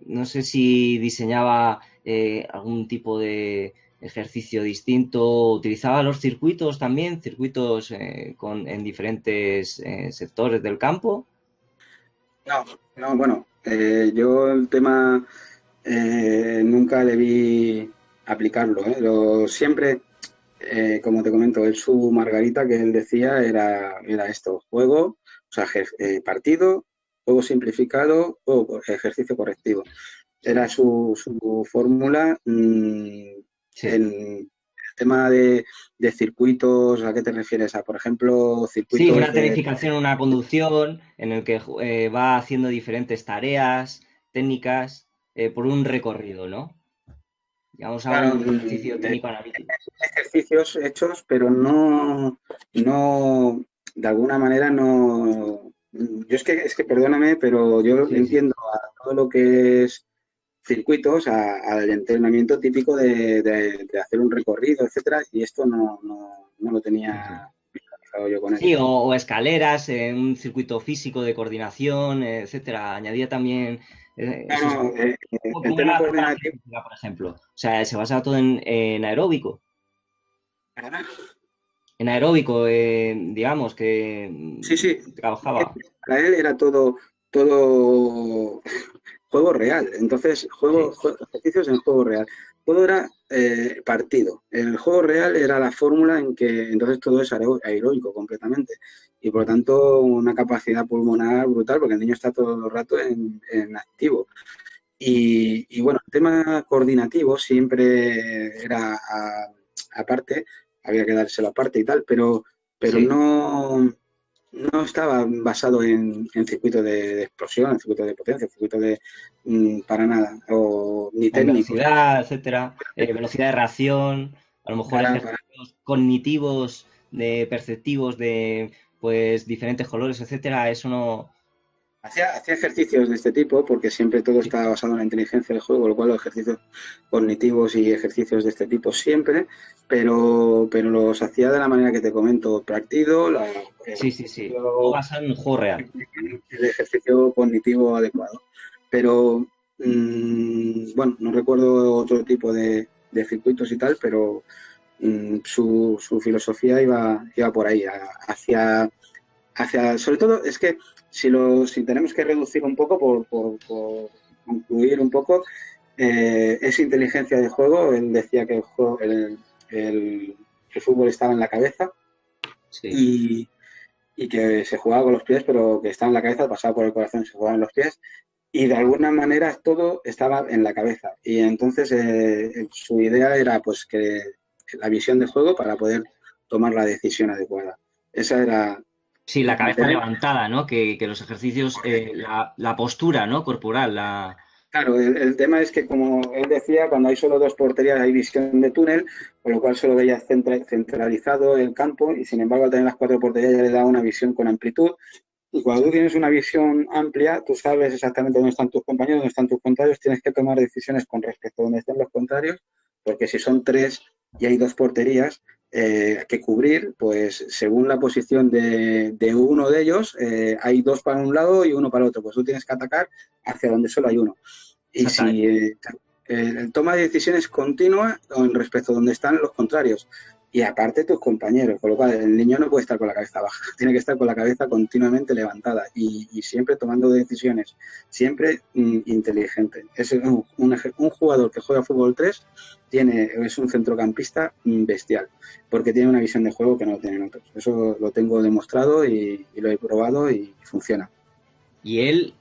no sé si diseñaba algún tipo ejercicio distinto. ¿Utilizaba los circuitos también? ¿Circuitos en diferentes sectores del campo? No, no, bueno, yo el tema nunca debí aplicarlo, ¿eh? Siempre, como te comento, él su margarita que él decía era esto, juego, o sea, partido, juego simplificado, ejercicio correctivo. Era Sí, su fórmula. sí. En el tema de circuitos, ¿a qué te refieres? A, por ejemplo, Sí, circuitos una de... tecnificación, una conducción en el que va haciendo diferentes tareas técnicas por un recorrido, ¿no? Digamos a Claro, un ejercicio técnico analítico. ejercicios hechos, pero no, de alguna manera no. Yo es que perdóname, pero yo Sí, sí. entiendo a todo lo que es circuitos, al entrenamiento típico de hacer un recorrido, etcétera, y esto no lo Sí, tenía sí. visualizado yo con él. Sí, o escaleras, un circuito físico de coordinación, etcétera. Añadía también No, esos. no, el ¿Cómo era tema la preparación coordinativo. física, por ejemplo? O sea, se basaba todo en aeróbico. ¿Perdona? En aeróbico, digamos, que Sí, sí. trabajaba. Para él era todo juego real. Entonces, Sí, ejercicios en juego real. Todo era partido. El juego real era la fórmula en que entonces todo es aeróbico completamente. Y por lo tanto, una capacidad pulmonar brutal, porque el niño está todo el rato en activo. Y bueno, el tema coordinativo siempre era aparte, había que dárselo aparte y tal, pero sí. no estaba basado en circuitos de explosión, en circuitos de potencia, en circuitos de para nada, o ni En técnicos. velocidad, etcétera, velocidad de reacción, a lo mejor Para ejercicios cognitivos, de perceptivos de pues diferentes colores, etcétera, eso no. hacía ejercicios de este tipo porque siempre todo Sí, está basado en la inteligencia del juego, lo cual los ejercicios cognitivos y ejercicios de este tipo siempre, pero los hacía de la manera que te comento, partido, sí, sí, sí. Todo basado en un juego real. el ejercicio cognitivo adecuado. Pero, bueno, no recuerdo otro tipo de circuitos y tal, pero su filosofía iba por ahí, sobre todo, es que si tenemos que reducir un poco, por concluir un poco, es inteligencia de juego. Él decía que el, el fútbol estaba en la cabeza Sí. y, y que se jugaba con los pies, pero que estaba en la cabeza, pasaba por el corazón y se jugaba en los pies. Y de alguna manera todo estaba en la cabeza. Y entonces su idea era pues que la visión de juego para poder tomar la decisión adecuada. Esa era Sí, la cabeza tener. levantada, ¿no? Que los ejercicios, la postura, ¿no? Corporal, la. Claro, el tema es que, como él decía, cuando hay solo dos porterías hay visión de túnel, con lo cual solo veía centralizado el campo y, sin embargo, al tener las cuatro porterías ya le da una visión con amplitud. Y cuando tú tienes una visión amplia, tú sabes exactamente dónde están tus compañeros, dónde están tus contrarios, tienes que tomar decisiones con respecto a dónde estén los contrarios, porque si son tres y hay dos porterías que cubrir, pues según la posición de uno de ellos, hay dos para un lado y uno para el otro. Pues tú tienes que atacar hacia donde solo hay uno. Y si Exactamente. toma de decisiones continua con respecto a donde están los contrarios. Y aparte tus compañeros, con lo cual el niño no puede estar con la cabeza baja, tiene que estar con la cabeza continuamente levantada y siempre tomando decisiones, siempre inteligente. Es un jugador que juega fútbol 3 es un centrocampista bestial, porque tiene una visión de juego que no tienen otros. Eso lo tengo demostrado y lo he probado y funciona. Y él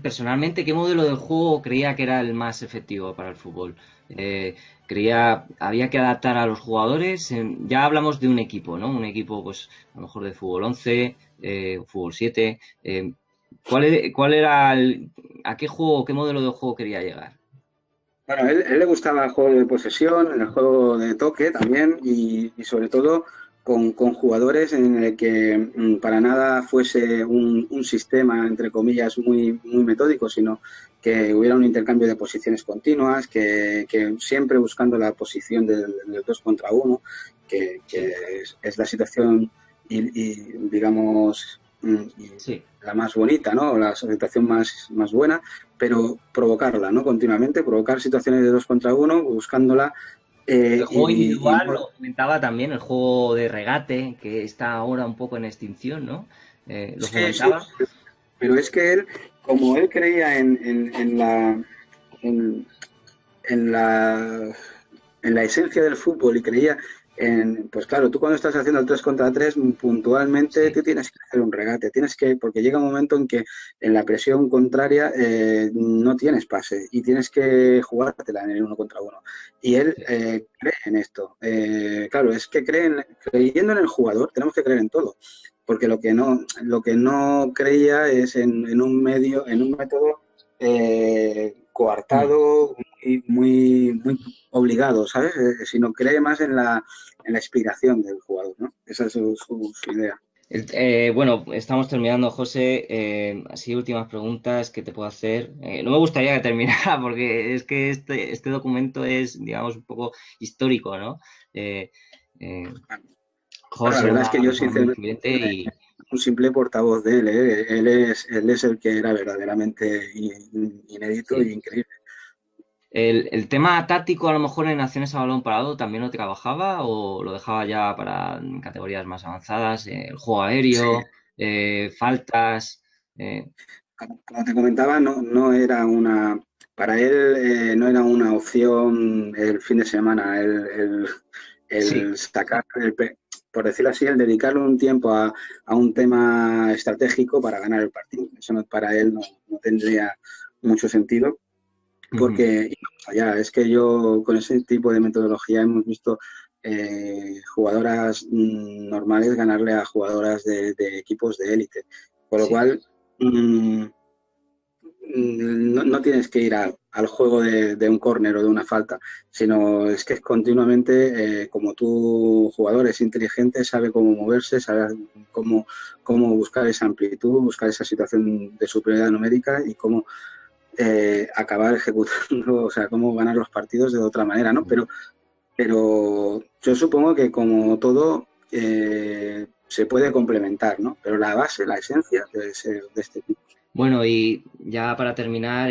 personalmente, ¿qué modelo de juego creía que era el más efectivo para el fútbol? Había que adaptar a los jugadores. Ya hablamos de un equipo, ¿no? Un equipo, pues, a lo mejor de fútbol 11, fútbol 7. ¿Cuál era a qué juego, qué modelo de juego quería llegar? Bueno, a él le gustaba el juego de posesión, el juego de toque también y sobre todo con jugadores en el que para nada fuese un sistema, entre comillas, muy metódico, sino que hubiera un intercambio de posiciones continuas, que siempre buscando la posición del dos contra uno, que Sí, es la situación digamos, sí, la más bonita, ¿no? La situación más buena, pero provocarla, ¿no? Continuamente, provocar situaciones de dos contra uno, buscándola El juego Y individual lo fomentaba también, el juego de regate, que está ahora un poco en extinción, ¿no? Lo sí, sí, fomentaba. pero es que él, como él creía en, en la, en la esencia del fútbol y creía en, pues claro, tú cuando estás haciendo el 3 contra 3 puntualmente Sí, tú tienes que hacer un regate, tienes que, porque llega un momento en que en la presión contraria no tienes pase y tienes que jugártela en el uno contra uno. Y él sí, cree en esto. Claro, es que creyendo en el jugador, tenemos que creer en todo. Porque lo que no creía es en un medio, en un método mm. coartado, muy obligado, ¿sabes? Sino cree más en la inspiración del jugador, ¿no? Esa es su idea. Bueno, estamos terminando, José. Así, últimas preguntas que te puedo hacer. No me gustaría que terminara porque es que este documento es, digamos, un poco histórico, ¿no? Eh, eh, Bueno, la José era verdad una es que yo persona muy sinceramente influyente y un simple portavoz de él, ¿eh? Él es el que era verdaderamente inédito e sí. increíble. El tema táctico, a lo mejor en acciones a balón parado, ¿también lo trabajaba o lo dejaba ya para categorías más avanzadas? El juego Sí, aéreo, faltas. eh, como te comentaba, no era para él no era una opción el fin de semana, sí, el sacar, por decirlo así, el dedicarle un tiempo a un tema estratégico para ganar el partido. Eso para él no tendría mucho sentido, ujú, porque y vamos allá, es que yo con ese tipo de metodología hemos visto jugadoras normales ganarle a jugadoras de equipos de élite. Con lo sí, cual, mm, no tienes que ir al juego de un córner o de una falta, sino es que es continuamente, como tu jugador es inteligente, sabe cómo moverse, sabe cómo buscar esa amplitud, buscar esa situación de superioridad numérica y cómo acabar ejecutando, o sea, cómo ganar los partidos de otra manera, ¿no? Pero yo supongo que como todo se puede complementar, ¿no? Pero la base, la esencia debe ser de este tipo. bueno, y ya para terminar,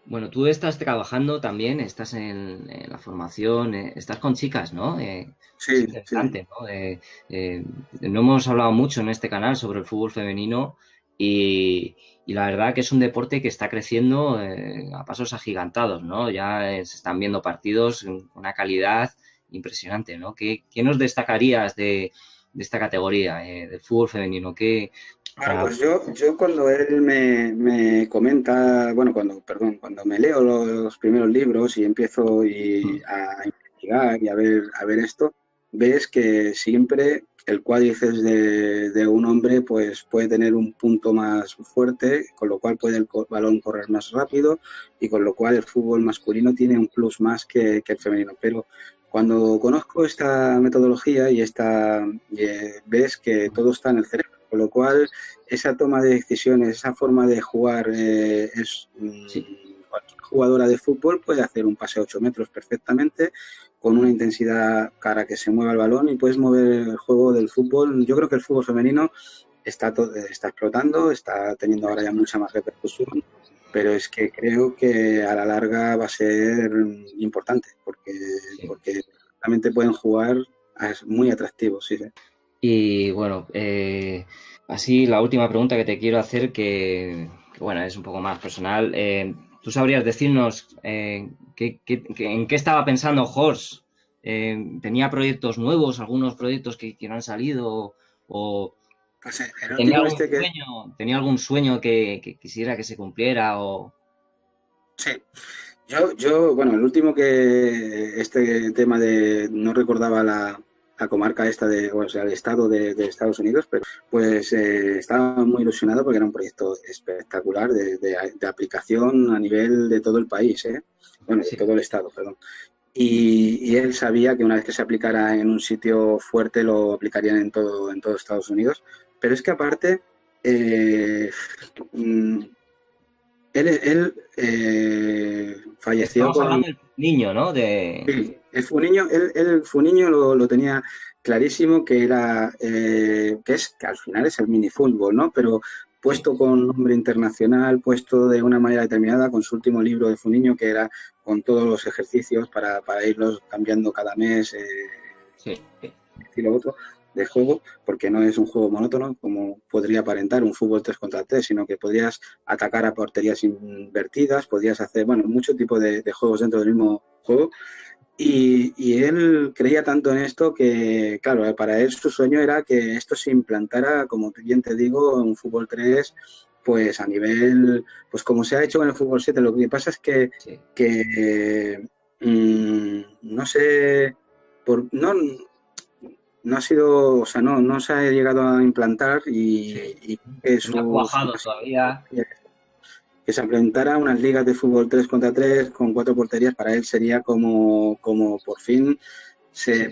bueno, tú estás trabajando también, estás en la formación, estás con chicas, ¿no? Es Sí, sí. interesante, ¿no? No hemos hablado mucho en este canal sobre el fútbol femenino y la verdad que es un deporte que está creciendo a pasos agigantados, ¿no? Ya se están viendo partidos con una calidad impresionante, ¿no? ¿Qué nos destacarías de esta categoría, del fútbol femenino? Bueno, Para... pues yo cuando él me comenta, bueno, cuando me leo los primeros libros y empiezo a investigar y a ver esto, ves que siempre el cuádriceps de un hombre pues puede tener un punto más fuerte, con lo cual puede el balón correr más rápido y con lo cual el fútbol masculino tiene un plus más que el femenino. Pero cuando conozco esta metodología ves que todo está en el cerebro, con lo cual esa toma de decisiones, esa forma de jugar Sí. cualquier jugadora de fútbol puede hacer un pase a 8 metros perfectamente con una intensidad para que se mueva el balón y puedes mover el juego del fútbol. Yo creo que el fútbol femenino está explotando, está teniendo ahora ya mucha más repercusión, pero es que creo que a la larga va a ser importante Sí. porque realmente pueden jugar, es muy atractivo, sí, sí. Y bueno, así la última pregunta que te quiero hacer, bueno, es un poco más personal. ¿Tú sabrías decirnos en qué estaba pensando Horst? ¿Tenía proyectos nuevos, algunos proyectos que no han salido? ¿O Pues el último que tenía algún sueño que quisiera que se cumpliera? O... sí, bueno, el último este tema no recordaba la comarca esta o sea, el estado de Estados Unidos, pero pues estaba muy ilusionado porque era un proyecto espectacular de aplicación a nivel de todo el país, ¿eh? Bueno, de Sí, todo el estado, perdón. Y él sabía que una vez que se aplicara en un sitio fuerte, lo aplicarían en todo Estados Unidos. Pero es que aparte, eh, mm, él falleció estamos con... hablando del niño, ¿no? Sí, el Funiño lo tenía clarísimo que era, que al final es el minifútbol, ¿no? Pero puesto con nombre internacional, puesto de una manera determinada, con su último libro de Funiño, que era con todos los ejercicios para irlos cambiando cada mes, estilo otro de juego, porque no es un juego monótono como podría aparentar un fútbol 3 contra 3, sino que podrías atacar a porterías invertidas, podrías hacer, bueno, mucho tipo de juegos dentro del mismo juego. Y él creía tanto en esto que, claro, para él su sueño era que esto se implantara, como bien te digo, en un fútbol 3, pues a nivel, pues como se ha hecho con el fútbol 7. Lo que pasa es que, no sé, no ha sido, o sea, no se ha llegado a implantar y no ha cuajado todavía. Que se implementara unas ligas de fútbol 3 contra 3 con 4 porterías, para él sería como por fin,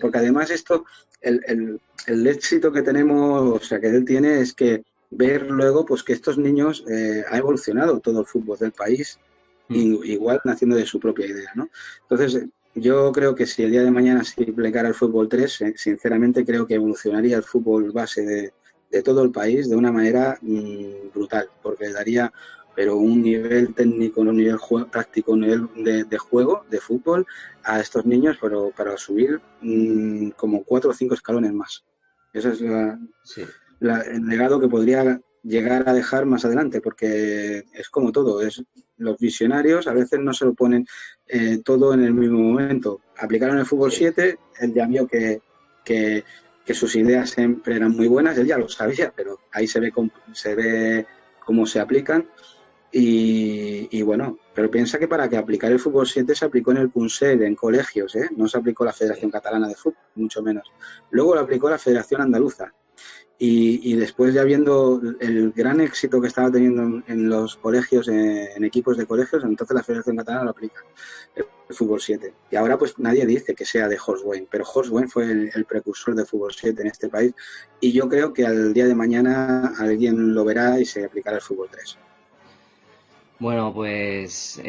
porque además esto, el éxito que tenemos, o sea, que él tiene, es que ver luego pues que estos niños ha evolucionado todo el fútbol del país, igual naciendo de su propia idea, ¿no? Entonces, yo creo que si el día de mañana se implicara el fútbol 3, sinceramente creo que evolucionaría el fútbol base de todo el país de una manera brutal, porque daría pero un nivel técnico, un nivel táctico, un nivel de juego, de fútbol, a estos niños, pero para subir como 4 o 5 escalones más. Ese es el legado que podría llegar a dejar más adelante, porque es como todo, los visionarios a veces no se lo ponen todo en el mismo momento. Aplicaron el fútbol 7, él ya vio que sus ideas siempre eran muy buenas, él ya lo sabía, pero ahí se ve cómo se aplican. Y bueno, pero piensa que para que aplicar el fútbol 7 se aplicó en el Consell, en colegios, no se aplicó la Federación Catalana de Fútbol, mucho menos. Luego lo aplicó la Federación Andaluza. Y después, ya viendo el gran éxito que estaba teniendo en los colegios, en equipos de colegios, entonces la Federación Catalana lo aplica, el fútbol 7. Y ahora pues nadie dice que sea de Horst Wayne, pero Horst Wayne fue el precursor del fútbol 7 en este país, y yo creo que al día de mañana alguien lo verá y se aplicará el fútbol 3. Bueno, pues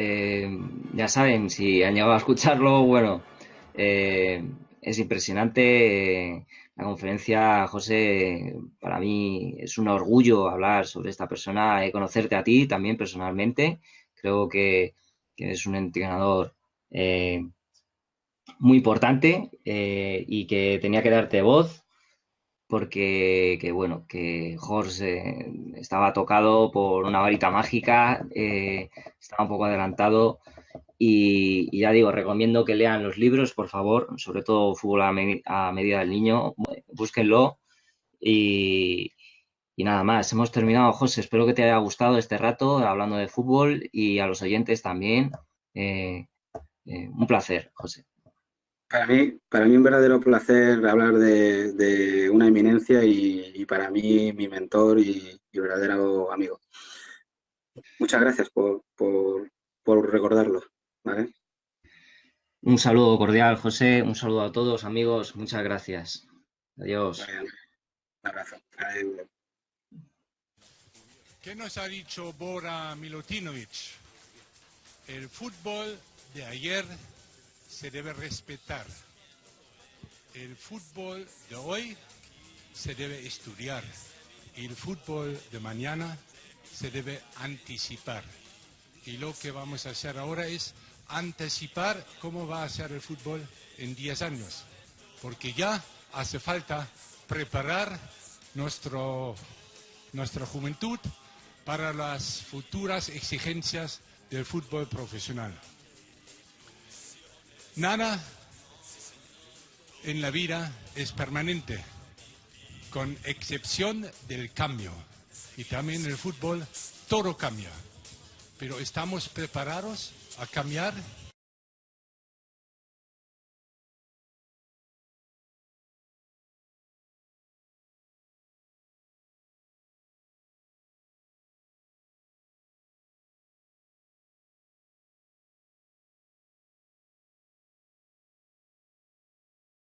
ya saben, si han llegado a escucharlo, bueno, es impresionante. La conferencia, José, para mí es un orgullo hablar sobre esta persona, conocerte a ti también personalmente. Creo que eres un entrenador muy importante y que tenía que darte voz porque que Horst estaba tocado por una varita mágica, estaba un poco adelantado y ya digo, recomiendo que lean los libros, por favor, sobre todo Fútbol a medida del niño, búsquenlo y nada más. Hemos terminado, José, espero que te haya gustado este rato hablando de fútbol y a los oyentes también. Un placer, José. Para mí un verdadero placer hablar de una eminencia y para mí mi mentor y verdadero amigo. Muchas gracias por recordarlo, ¿vale? Un saludo cordial, José. Un saludo a todos, amigos. Muchas gracias. Adiós. Vale, un abrazo. Adiós. ¿Qué nos ha dicho Bora Milutinovic? El fútbol de ayer se debe respetar. El fútbol de hoy se debe estudiar. Y el fútbol de mañana se debe anticipar. Y lo que vamos a hacer ahora es anticipar cómo va a ser el fútbol en 10 años. Porque ya hace falta preparar nuestra juventud para las futuras exigencias del fútbol profesional. Nada en la vida es permanente, con excepción del cambio. Y también en el fútbol todo cambia. Pero ¿estamos preparados a cambiar?